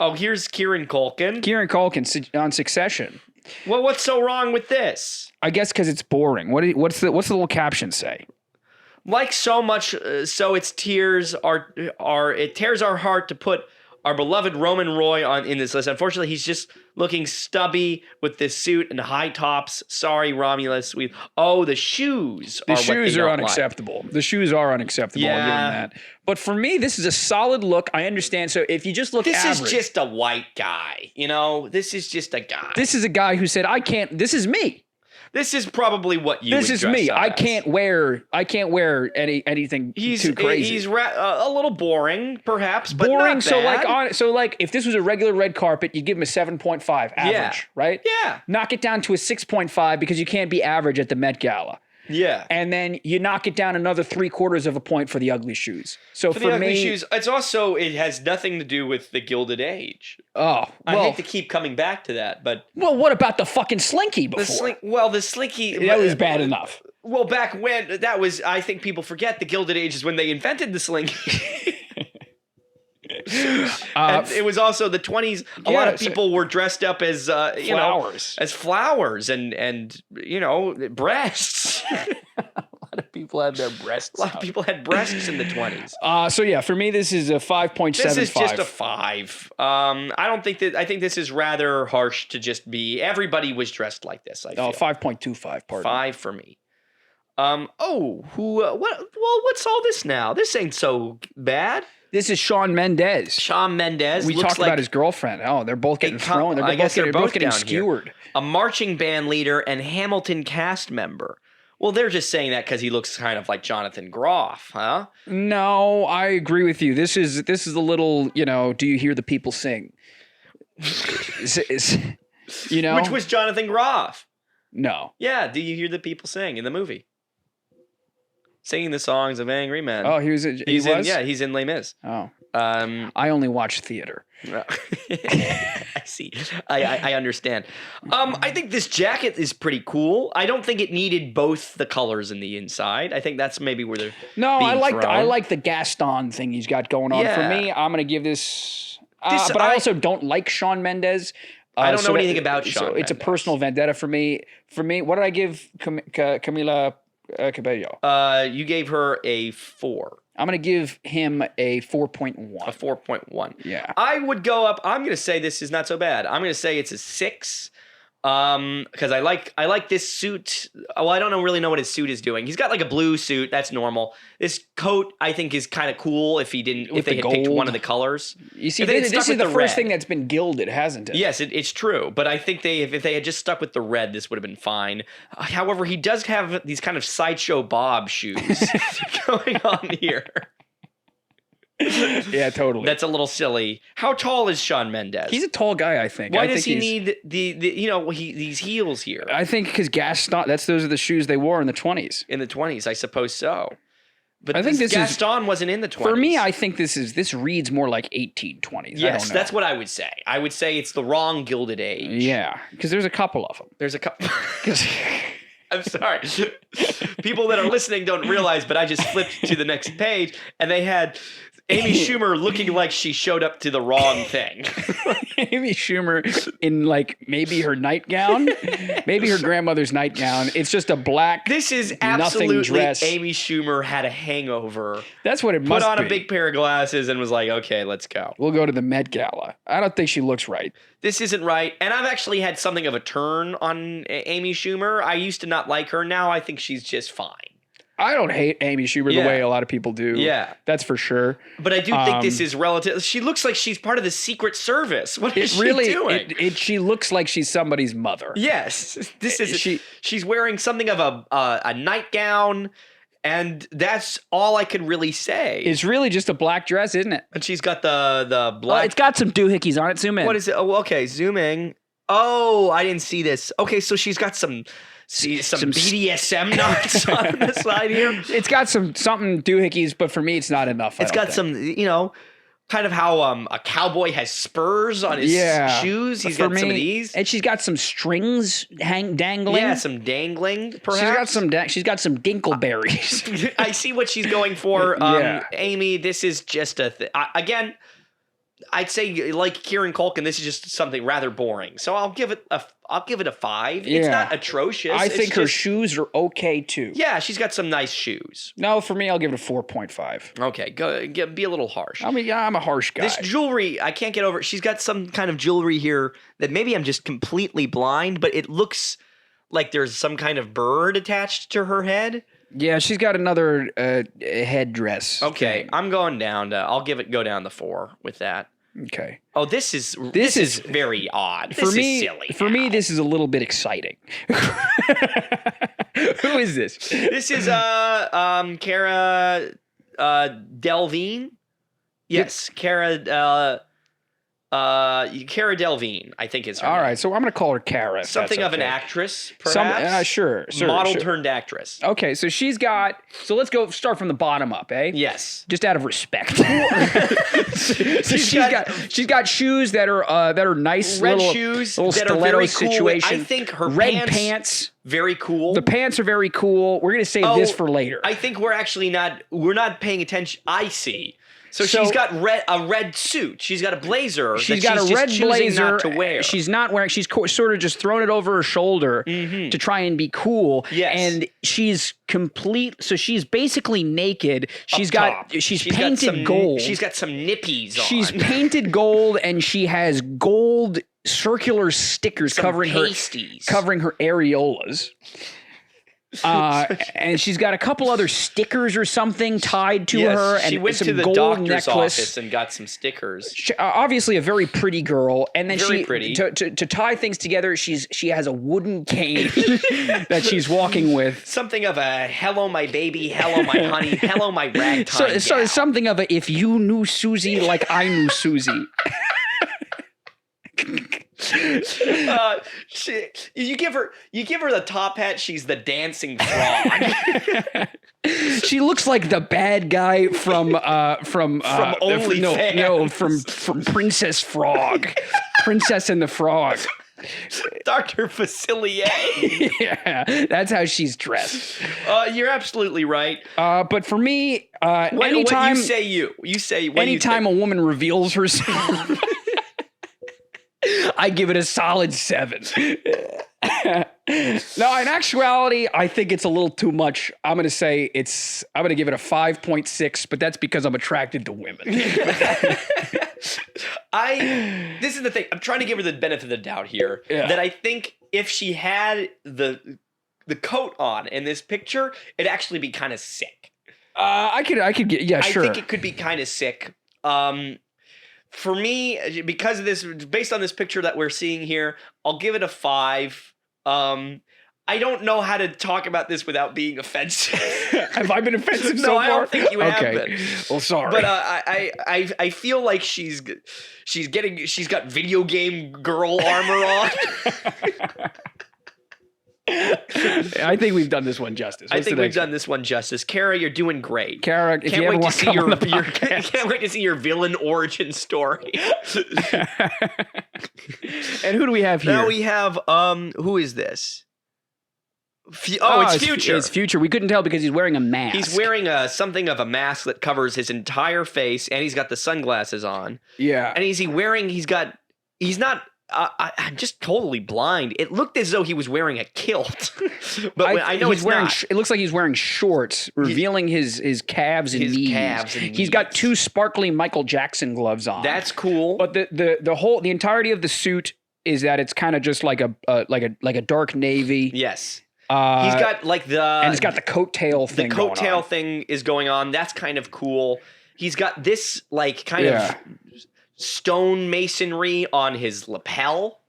Oh, here's Kieran Culkin. Kieran Culkin on Succession. Well, what's so wrong with this? I guess because it's boring. What's the little caption say? Like so much, so it tears our heart to put our beloved Roman Roy in this list. Unfortunately, he's just looking stubby with this suit and high tops. Sorry, Romulus. The shoes. The shoes are unacceptable. The shoes are unacceptable. Yeah. I'll give them that. But for me, this is a solid look. I understand. So if you just look this average. This is just a white guy. This is just a guy. This is a guy who said, I can't, this is me. This is probably what you. This is me. I can't wear anything too crazy. He's a little boring, perhaps, but boring. Not bad. So if this was a regular red carpet, you'd give him a 7.5 average, right? Yeah. Knock it down to a 6.5 because you can't be average at the Met Gala. Yeah. And then you knock it down another 3/4 of a point for the ugly shoes. So for the ugly me, shoes, it has nothing to do with the Gilded Age. Oh, well, I hate to keep coming back to that, but what about the fucking slinky before? The slinky that was bad enough. Well, back when I think people forget the Gilded Age is when they invented the slinky. And it was also the 20s. A lot of people were dressed up as flowers, as flowers and breasts. A lot of people had their breasts. A lot of people had breasts in the 20s. So yeah, for me, this is a 5.75. This is just a 5. I think this is rather harsh to just be. Everybody was dressed like this. I feel 5.25. Pardon. 5 for me. What's all this now? This ain't so bad. This is Shawn Mendes. Shawn Mendes. We talked about his girlfriend. Oh, they're both getting thrown. They're both getting skewered. Here. A marching band leader and Hamilton cast member. Well, they're just saying that because he looks kind of like Jonathan Groff, huh? No, I agree with you. This is a little, do you hear the people sing? Which was Jonathan Groff. No. Yeah, do you hear the people sing in the movie? Singing the songs of Angry Men. Oh, he's in Les Mis. Oh. I only watch theater. I see. I understand. I think this jacket is pretty cool. I don't think it needed both the colors in the inside. I think that's maybe where they're I like the Gaston thing he's got going on. For me, I'm going to give this but I also don't like Shawn Mendes. I don't know anything about Shawn Mendes. It's a personal vendetta for me. What did I give Camilla Cabello? You gave her a 4. I'm going to give him a 4.1. A 4.1. Yeah. I would go up. I'm going to say this is not so bad. I'm going to say it's a 6. Because I like this suit. Well, I don't really know what his suit is doing. He's got like a blue suit. That's normal. This coat I think is kind of cool. If they had picked one of the colors. You see, this is the first thing that's been gilded, hasn't it? Yes, it's true. But I think if they had just stuck with the red, this would have been fine. However, he does have these kind of Sideshow Bob shoes going on here. Yeah, totally. That's a little silly. How tall is Shawn Mendes? He's a tall guy, I think. Why does he need these heels here? I think because Gaston. Those are the shoes they wore in the 20s. In the 20s, I suppose so. But I think Gaston wasn't in the 20s. For me, I think this reads more like 1820s. Yes, I don't know. That's what I would say. I would say it's the wrong Gilded Age. Yeah, because there's a couple of them. There's a couple. I'm sorry. People that are listening don't realize, but I just flipped to the next page, and they had Amy Schumer looking like she showed up to the wrong thing. Amy Schumer in maybe her nightgown, maybe her grandmother's nightgown. It's just a black. This is absolutely dress. Amy Schumer had a hangover. That's what it must be. Put on a big pair of glasses and was like, okay, let's go. We'll go to the Met Gala. I don't think she looks right. This isn't right. And I've actually had something of a turn on Amy Schumer. I used to not like her. Now I think she's just fine. I don't hate Amy Schumer the way a lot of people do. Yeah. That's for sure. But I do think this is relative. She looks like she's part of the Secret Service. What is she doing? She looks like she's somebody's mother. Yes. She's wearing something of a nightgown, and that's all I could really say. It's really just a black dress, isn't it? And she's got the black. It's got some doohickeys on it. Zoom in. What is it? Oh, okay. Zooming. Oh, I didn't see this. Okay, so she's got some BDSM knots on the side here. It's got something doohickeys, but for me, it's not enough. It's got some, kind of how a cowboy has spurs on his shoes. He's got some of these, and she's got some strings dangling. Yeah, some dangling. Perhaps she's got some dinkleberries. I see what she's going for. Amy, this is just again. I'd say like Kieran Culkin, this is just something rather boring. So I'll give it a 5. Yeah. It's not atrocious. I think her shoes are okay too. Yeah, she's got some nice shoes. No, for me, I'll give it a 4.5. Okay, be a little harsh. I mean, yeah, I'm a harsh guy. This jewelry, I can't get over it. She's got some kind of jewelry here that maybe I'm just completely blind, but it looks like there's some kind of bird attached to her head. Yeah, she's got another headdress. Okay, I'm going down to. I'll go down to 4 with that. Okay. Oh, this is very odd. For me, is silly. For me, this is a little bit exciting. Who is this? This is Cara Delevingne. Yes, Cara Delevingne, I think is her name. All right, so I'm going to call her Cara. Something of an actress, perhaps? Sure. Model turned actress. Okay, so she's got... So let's go start from the bottom up, eh? Yes. Just out of respect. She's got shoes that are nice, red little shoes little that stiletto are very situation. Cool. I think her red pants. Very cool. The pants are very cool. We're going to save this for later. I think we're not paying attention. I see. So she's got a red suit. She's got a blazer. She's got a red blazer not to wear. She's not wearing. She's sort of just thrown it over her shoulder to try and be cool. Yes. And she's complete. So she's basically naked. She's painted gold. She's got some nippies on. She's painted gold, and she has gold circular stickers covering her areolas. And she's got a couple other stickers or something tied to her, and she went some to the gold doctor's necklace. office and got some stickers. Obviously, a very pretty girl, and then pretty. To tie things together, she has a wooden cane that she's walking with. Something of a "Hello, my baby," "Hello, my honey," "Hello, my ragtime." So something of a "If you knew Susie like I knew Susie." You give her the top hat. She's the dancing frog. She looks like the bad guy from from Princess Frog, Princess and the Frog. Dr. Facilier. Yeah, that's how she's dressed. You're absolutely right. But for me, anytime a woman reveals herself. I give it a solid 7. No, in actuality, I think it's a little too much. I'm going to give it a 5.6, but that's because I'm attracted to women. This is the thing. I'm trying to give her the benefit of the doubt here. Yeah. That I think if she had the coat on in this picture, it'd actually be kind of sick. I could get, yeah, sure. I think it could be kind of sick. For me, because of this, based on this picture that we're seeing here, I'll give it a 5. I don't know how to talk about this without being offensive. Have I been offensive so far? No, I don't think you have been. Well, sorry. But I feel like she's got video game girl armor on. I think we've done this one justice. I think we've done this one justice. Cara, you're doing great. Cara, if you ever want to come on the podcast. Can't wait to see your villain origin story. And who do we have here? Now we have who is this? It's Future. It's Future. We couldn't tell because he's wearing a mask. He's wearing something of a mask that covers his entire face, and he's got the sunglasses on. Yeah. And he's not. I'm just totally blind. It looked as though he was wearing a kilt, but I know he's wearing. It looks like he's wearing shorts, revealing his calves and knees. He's got 2 sparkly Michael Jackson gloves on. That's cool. But the entirety of the suit is that it's kind of just like a dark navy. Yes. He's got and it's got the coattail thing. The coattail thing is going on. That's kind of cool. He's got this kind of stone masonry on his lapel.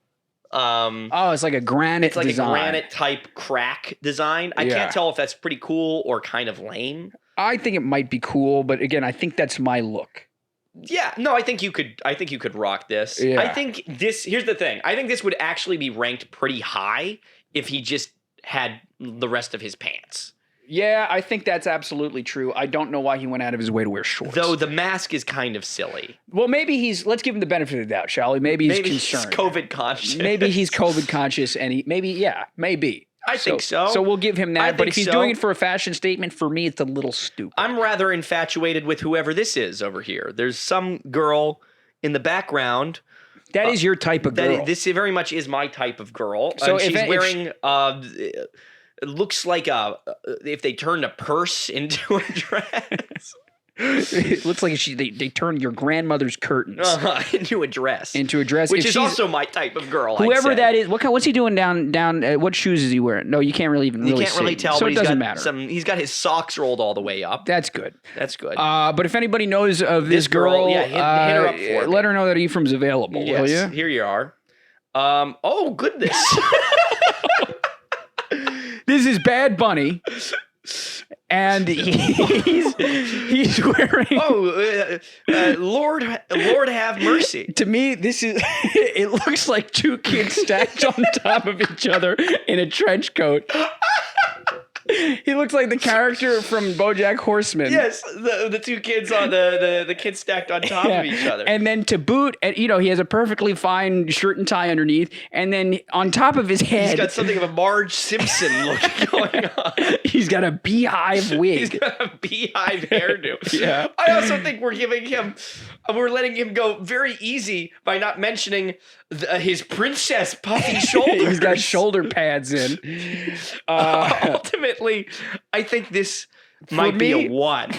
It's like a granite. It's like design. a granite type crack design. I can't tell if that's pretty cool or kind of lame. I think it might be cool, but again, I think that's my look. Yeah, no, I think you could rock this. Yeah. I think here's the thing. I think this would actually be ranked pretty high if he just had the rest of his pants. Yeah, I think that's absolutely true. I don't know why he went out of his way to wear shorts. Though the mask is kind of silly. Well, maybe let's give him the benefit of the doubt, shall we? Maybe he's concerned. He's COVID conscious. Maybe he's COVID conscious and maybe. I think so. So we'll give him that. But if he's doing it for a fashion statement, for me, it's a little stupid. I'm rather infatuated with whoever this is over here. There's some girl in the background. That is your type of girl. This very much is my type of girl. So she's wearing... it looks like if they turned a purse into a dress. It looks like they turned your grandmother's curtains into a dress. Which is also my type of girl. Whoever that is, what's he doing down? What shoes is he wearing? No, you can't really tell. So but it doesn't matter. He's got his socks rolled all the way up. That's good. But if anybody knows of this girl, hit her up for me. Let her know that Ephraim's available. Yes, will you? Here you are. Oh goodness. This is Bad Bunny, and he's wearing. Lord have mercy. To me, it looks like two kids stacked on top of each other in a trench coat. He looks like the character from BoJack Horseman. Yes, the two kids on the kids stacked on top of each other. And then to boot, he has a perfectly fine shirt and tie underneath, and then on top of his head, he's got something of a Marge Simpson look going on. He's got a beehive wig. He's got a beehive hairdo. Yeah. I also think we're letting him go very easy by not mentioning his princess puffy shoulders. He's got shoulder pads in. Ultimately, I think this might be a 1.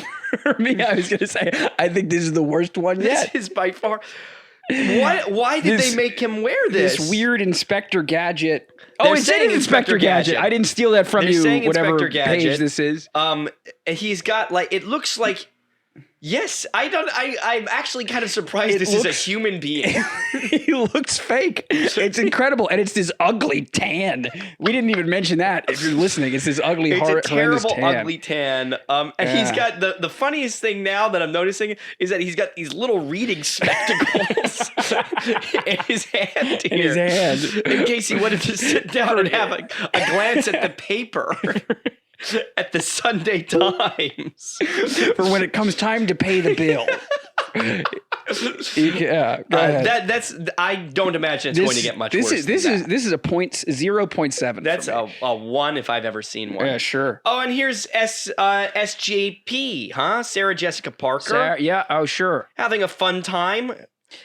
For me, I was going to say, I think this is the worst one yet. This is by far. Why did they make him wear this? This weird Inspector Gadget. It says Inspector Gadget. I didn't steal that from you, whatever page this is. He's got it looks like. Yes, I'm actually kind of surprised this is a human being. He looks fake. It's incredible. And it's this ugly tan. We didn't even mention that. If you're listening, it's this ugly, it's a terrible, ugly tan. And he's got the funniest thing now that I'm noticing is that he's got these little reading spectacles in his hand here. In case he wanted to sit down and have a glance at the paper. At the Sunday Times. For when it comes time to pay the bill. Go ahead. I don't imagine it's going to get much worse. This is a 0.7. That's a 1 if I've ever seen one. Yeah, sure. Oh, and here's SJP, huh? Sarah Jessica Parker. Oh, sure. Having a fun time.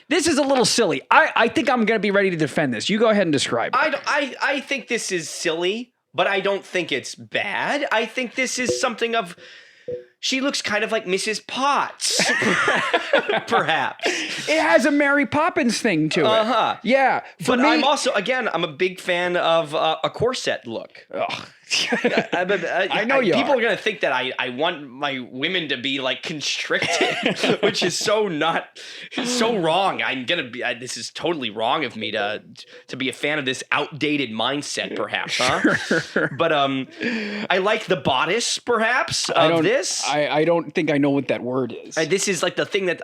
This is a little silly. I think I'm going to be ready to defend this. You go ahead and describe it. I think this is silly. But I don't think it's bad. I think this is something of... She looks kind of like Mrs. Potts, perhaps. It has a Mary Poppins thing to it. Uh-huh. Yeah. But I'm also, again, I'm a big fan of a corset look. Ugh. I know you people are going to think that I want my women to be constricted, which is so wrong. I'm going to be, this is totally wrong of me to be a fan of this outdated mindset, perhaps. Huh? But I like the bodice, perhaps, of this. I don't think I know what that word is. This is the thing that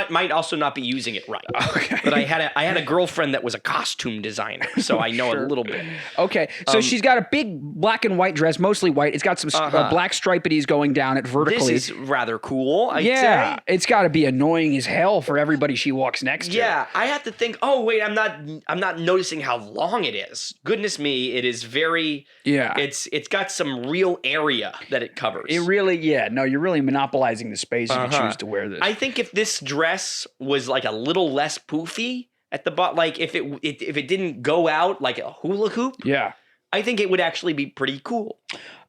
might also not be using it right. Okay. But I had a girlfriend that was a costume designer, so I know a little bit. Okay. So she's got a big black and white dress, mostly white. It's got some black stripities going down it vertically. This is rather cool, I'd say. It's got to be annoying as hell for everybody she walks next to. Yeah, I have to think, oh wait, I'm not noticing how long it is. Goodness me, it is very it's got some real area that it covers. It really no, you're really monopolizing the space if you choose to wear this. I think if this dress was a little less poofy at the butt, if it didn't go out like a hula hoop. Yeah. I think it would actually be pretty cool.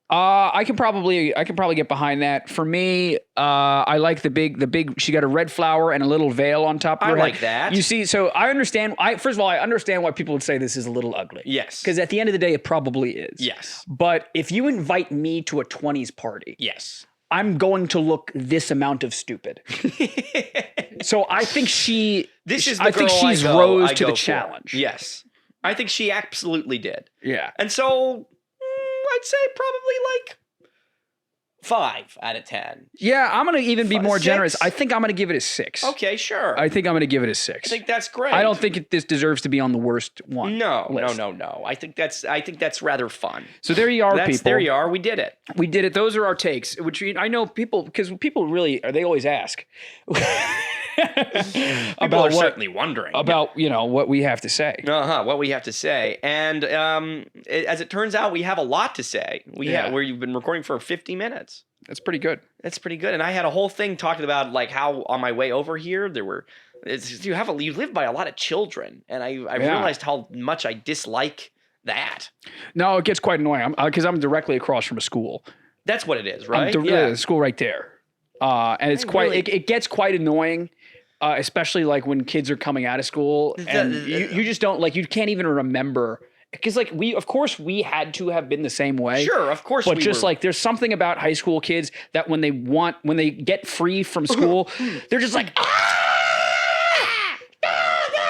I can probably get behind that. For me, I like the big. She got a red flower and a little veil on top of her head. I like that. You see, so I understand. First of all, I understand why people would say this is a little ugly. Yes, because at the end of the day, it probably is. Yes, but if you invite me to a 20s party, yes, I'm going to look this amount of stupid. So I think she's rose to the challenge. Yes. I think she absolutely did. Yeah. And so I'd say probably 5 out of 10. Yeah, I'm going to even be more 6? generous. I think I'm going to give it a 6. Okay, sure. I think I'm going to give it a 6. I think that's great. I don't think this deserves to be on the worst one. No. I think that's rather fun. So there you are, people. There you are. We did it. We did it. Those are our takes, which I know people, because people really, they always ask. People are certainly wondering about what we have to say. What we have to say, and as it turns out, we have a lot to say. We've been recording for 50 minutes. That's pretty good. That's pretty good. And I had a whole thing talking about like how on my way over here you live by a lot of children, and I realized how much I dislike that. No, it gets quite annoying because I'm directly across from a school. That's what it is, right? The school right there, and it's it gets quite annoying. Especially like when kids are coming out of school and you just don't you can't even remember because of course we had to have been the same way. Sure, of course. But there's something about high school kids that when they get free from school, they're just like, the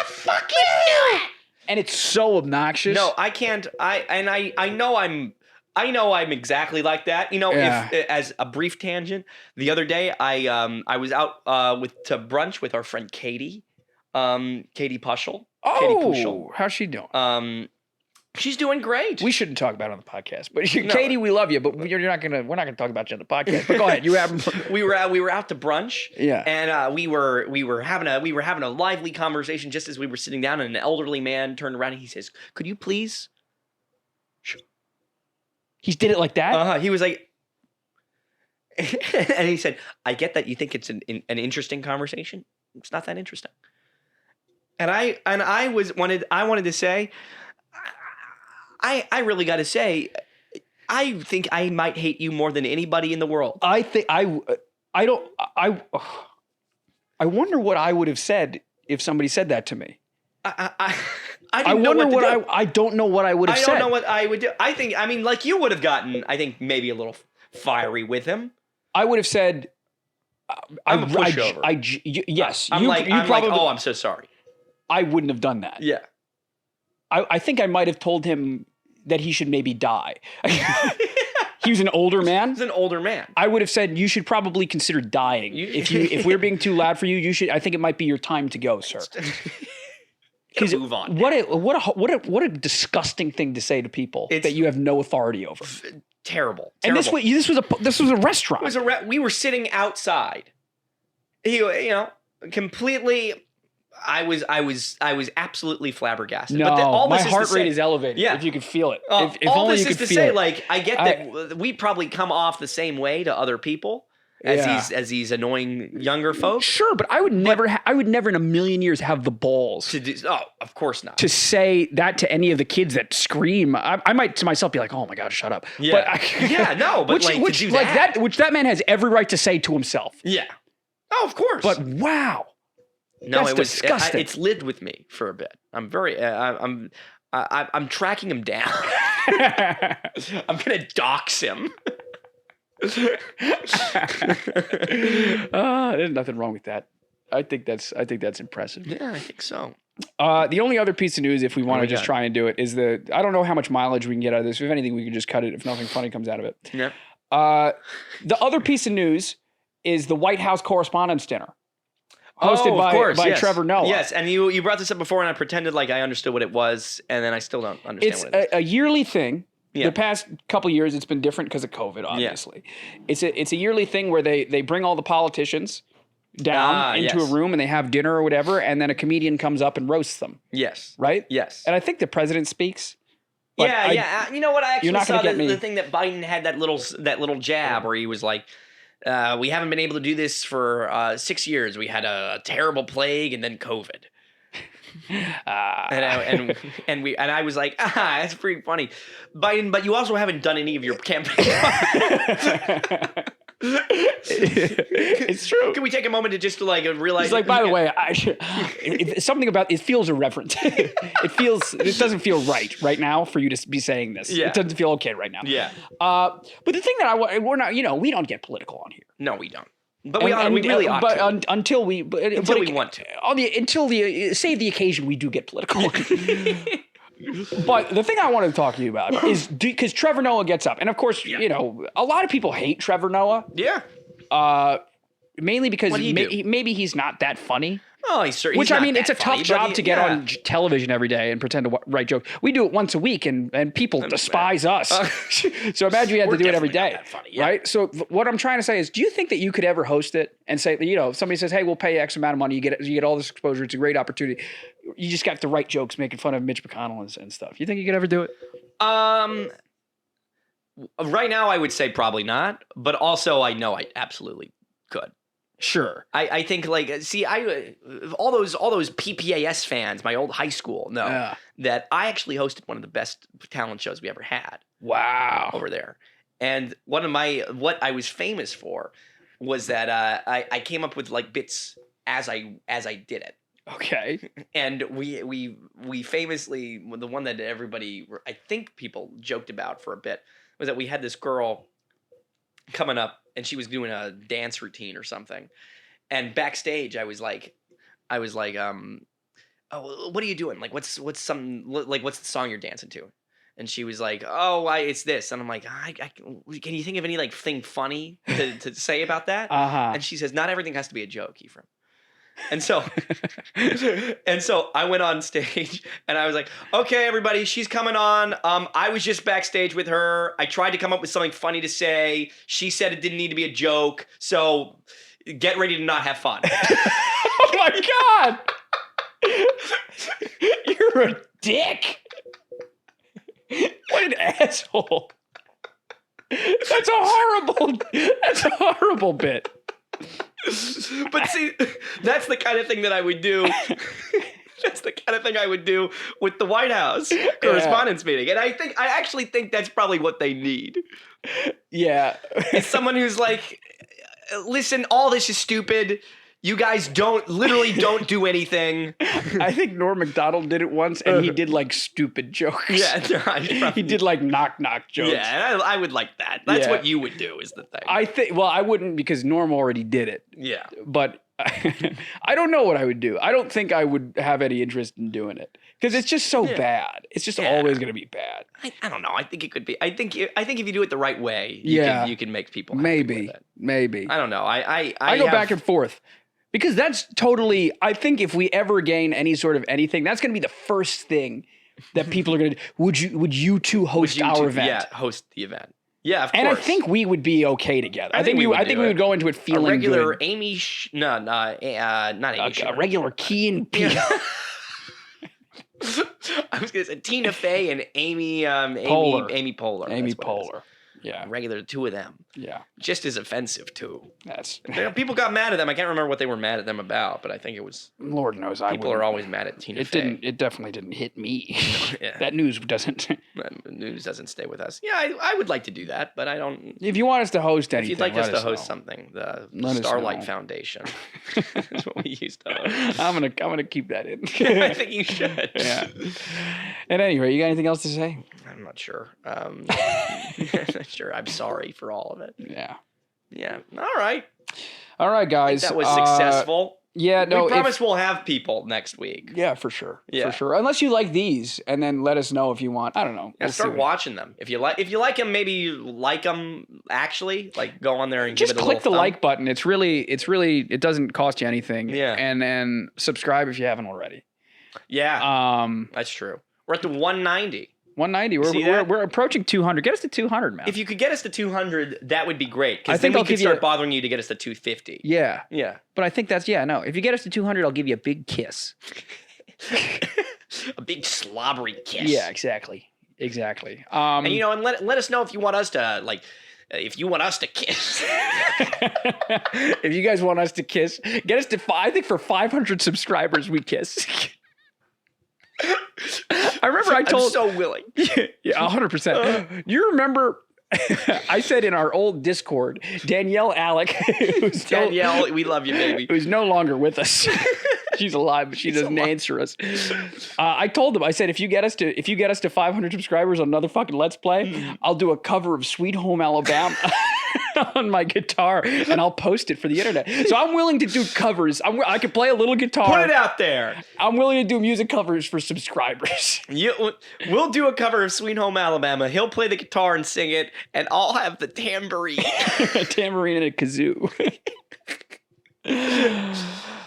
fuck you do it? And it's so obnoxious. No, I can't. I know I'm exactly like that. If as a brief tangent, the other day I was out to brunch with our friend Katie, Katie Puschel. Oh, Katie Puschel. How's she doing? She's doing great. We shouldn't talk about it on the podcast, but Katie, we love you, but we're not gonna talk about you on the podcast. But go ahead, you have. we were out to brunch. Yeah, and we were having a lively conversation just as we were sitting down, and an elderly man turned around and he says, "Could you please?" He did it like that? He was like, and he said, "I get that you think it's an interesting conversation. It's not that interesting." And I wanted to say, I really got to say, I think I might hate you more than anybody in the world. I think I wonder what I would have said if somebody said that to me. I don't know what I would have said. I don't know what I would do. Like you would have gotten, I think, maybe a little fiery with him. I would have said, I'm a pushover. Yes. I'm so sorry. I wouldn't have done that. Yeah. I think I might have told him that he should maybe die. He was an older man. He's an older man. I would have said, you should probably consider dying. If we're being too loud for you, I think it might be your time to go, sir. Move on. What a disgusting thing to say to people that you have no authority over. Terrible. And this was a restaurant. We were sitting outside. Completely. I was absolutely flabbergasted. No, but my heart rate is elevated. Yeah. If you could feel it. If all only this you is could to feel say, it. I get that we probably come off the same way to other people. As these annoying younger folks. Sure, but I would never in a million years have the balls to do. Oh, of course not. To say that to any of the kids that scream. I might to myself be like, "Oh my god, shut up." Yeah, which that man has every right to say to himself. Yeah. Oh, of course. But wow. No, that's disgusting. It's lived with me for a bit. I'm very. I'm tracking him down. I'm gonna dox him. There's nothing wrong with that. I think that's impressive. Yeah, I think so. The only other piece of news, if we want to just try and do it, is I don't know how much mileage we can get out of this. If anything, we can just cut it if nothing funny comes out of it. Yeah. The other piece of news is the White House Correspondents' Dinner. Hosted by Trevor Noah. Yes, and you brought this up before, and I pretended like I understood what it was, and then I still don't understand what it is. It's a yearly thing. Yeah. The past couple of years, it's been different because of COVID, obviously. Yeah. It's a yearly thing where they bring all the politicians down into a room and they have dinner or whatever, and then a comedian comes up and roasts them. Yes. Right? Yes. And I think the president speaks. Yeah. You know what? I actually saw the thing that Biden had that little jab where he was like, we haven't been able to do this for 6 years. We had a terrible plague and then COVID. And I was like, that's pretty funny, Biden. But you also haven't done any of your campaign. It's true. Can we take a moment to just realize? It's like, by the way, something about it feels irreverent. It doesn't feel right now for you to be saying this. Yeah. It doesn't feel okay right now. Yeah. But the thing that we're not, we don't get political on here. No, we don't. But we really ought to. Until we want to. Until the save the occasion, we do get political. But the thing I wanted to talk to you about is because Trevor Noah gets up, and of course, you know, a lot of people hate Trevor Noah. Yeah. Mainly because maybe he's not that funny. Oh, he's certainly. Which, I mean, it's a tough job to get on television every day and pretend to write jokes. We do it once a week, and people despise us. So imagine you had to do it every day, right? So what I'm trying to say is, do you think that you could ever host it and say, you know, if somebody says, "Hey, we'll pay you X amount of money, you get all this exposure. It's a great opportunity. You just got to write jokes making fun of Mitch McConnell and stuff." You think you could ever do it? Right now, I would say probably not, but also I know I absolutely could. Sure. I think all those PPAS fans, my old high school, know that I actually hosted one of the best talent shows we ever had. Wow. Over there. And what I was famous for was that I came up with like bits as I did it. Okay. And we famously, the one that everybody, I think people joked about for a bit, was that we had this girl coming up and she was doing a dance routine or something. And backstage I was like, oh, what are you doing? Like, what's the song you're dancing to? And she was like, oh, it's this. And I'm like, can you think of any like thing funny to say about that? And she says, not everything has to be a joke, Ephraim. And so I went on stage and I was like, okay, everybody, she's coming on. I was just backstage with her. I tried to come up with something funny to say. She said it didn't need to be a joke. So get ready to not have fun. Oh my God. You're a dick. What an asshole. That's a horrible bit. But see, that's the kind of thing that I would do. That's the kind of thing I would do with the White House correspondence meeting. And I actually think that's probably what they need. Yeah. It's someone who's like, listen, all this is stupid. You guys don't do anything. I think Norm Macdonald did it once, and he did like stupid jokes. Yeah, he did like knock jokes. Yeah, and I would like that. That's what you would do, is the thing. I wouldn't, because Norm already did it. Yeah, but I don't know what I would do. I don't think I would have any interest in doing it because it's just so bad. It's just always going to be bad. I don't know. I think it could be. I think if you do it the right way, you can make people happy with it. Maybe. I don't know. I go back and forth. Because that's totally, I think if we ever gain any sort of anything, that's going to be the first thing that people are going to do. Would you two host our event? Yeah, host the event. Yeah, of course. And I think we would be okay together. I think we would go into it feeling a regular good. Amy, not Amy. A regular Key and Peele. I was going to say Tina Fey and Amy Poehler. Amy Poehler. Amy Poehler. Yeah. Regular two of them. Yeah. Just as offensive too. That's people got mad at them. I can't remember what they were mad at them about, but I think it was Lord knows people are always mad at Tina Fey. It definitely didn't hit me. Yeah. That news doesn't news doesn't stay with us. Yeah, I would like to do that, but I don't. If you want us to host anything, if you'd like us to host something, the Starlight Foundation is what we used to host. I'm gonna keep that in. I think you should. Yeah. At any rate, you got anything else to say? I'm not sure. Sure. I'm sorry for all of it. Yeah. Yeah. All right, guys. That was successful. Yeah. No. We promise we'll have people next week. Yeah, for sure. Yeah. For sure. Unless you like these, and then let us know if you want. I don't know. Yeah, start watching them. If you like them, maybe like them. Actually, like go on there and just give it a click the thumb. like button. It's really. It doesn't cost you anything. Yeah. And then subscribe if you haven't already. Yeah. That's true. We're at the 190. 190. We're approaching 200. Get us to 200, man. If you could get us to 200, that would be great. Because then we could start bothering you to get us to 250. Yeah. Yeah. But I think that's, no. If you get us to 200, I'll give you a big kiss. A big slobbery kiss. Yeah, exactly. Exactly. And and let us know if you want us to if you want us to kiss. If you guys want us to kiss, get us to I think for 500 subscribers we kiss. I remember I'm so willing. Yeah, 100%. You remember I said in our old Discord, Danielle Alec, Danielle, we love you, baby, who's no longer with us. She's alive, but she doesn't answer us. I told them, I said, if you get us to 500 subscribers on another fucking Let's Play, I'll do a cover of Sweet Home Alabama on my guitar and I'll post it for the internet. So I'm willing to do covers. I can play a little guitar. Put it out there. I'm willing to do music covers for subscribers. We'll do a cover of Sweet Home Alabama. He'll play the guitar and sing it, and I'll have the tambourine. A tambourine and a kazoo.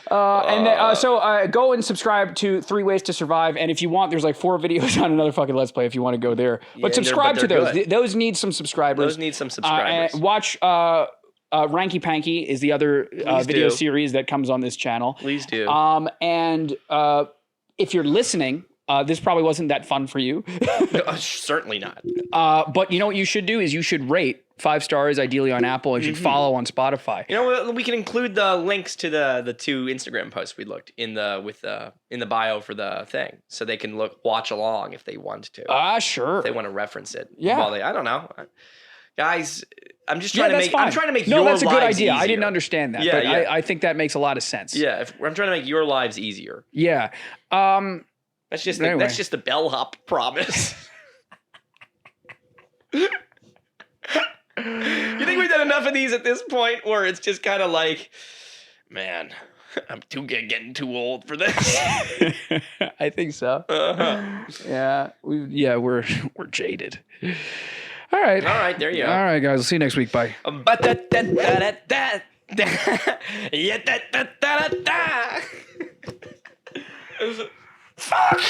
So go and subscribe to 3 Ways to Survive, and if you want, there's like 4 videos on another fucking Let's Play if you want to go there. But subscribe to those. Those need some subscribers. And watch Ranky Panky is the other video series that comes on this channel. Please do. And if you're listening, this probably wasn't that fun for you. Certainly not. But you know what you should do is you should rate 5 stars, ideally on Apple, and you should follow on Spotify. You know, we can include the links to the 2 Instagram posts we looked in the bio for the thing, so they can watch along if they want to. Sure. If they want to reference it. Yeah. Well, I don't know, guys. I'm just trying to make. Fine. I'm trying to make no, your that's a good lives idea. easier. I didn't understand that, but I think that makes a lot of sense. Yeah, I'm trying to make your lives easier. Yeah. That's just the bellhop promise. You think we've done enough of these at this point where it's just kind of like, man, I'm getting too old for this. I think so. Yeah, we're jaded. All right, there you go. All right, guys, we'll see you next week. Bye. Fuck.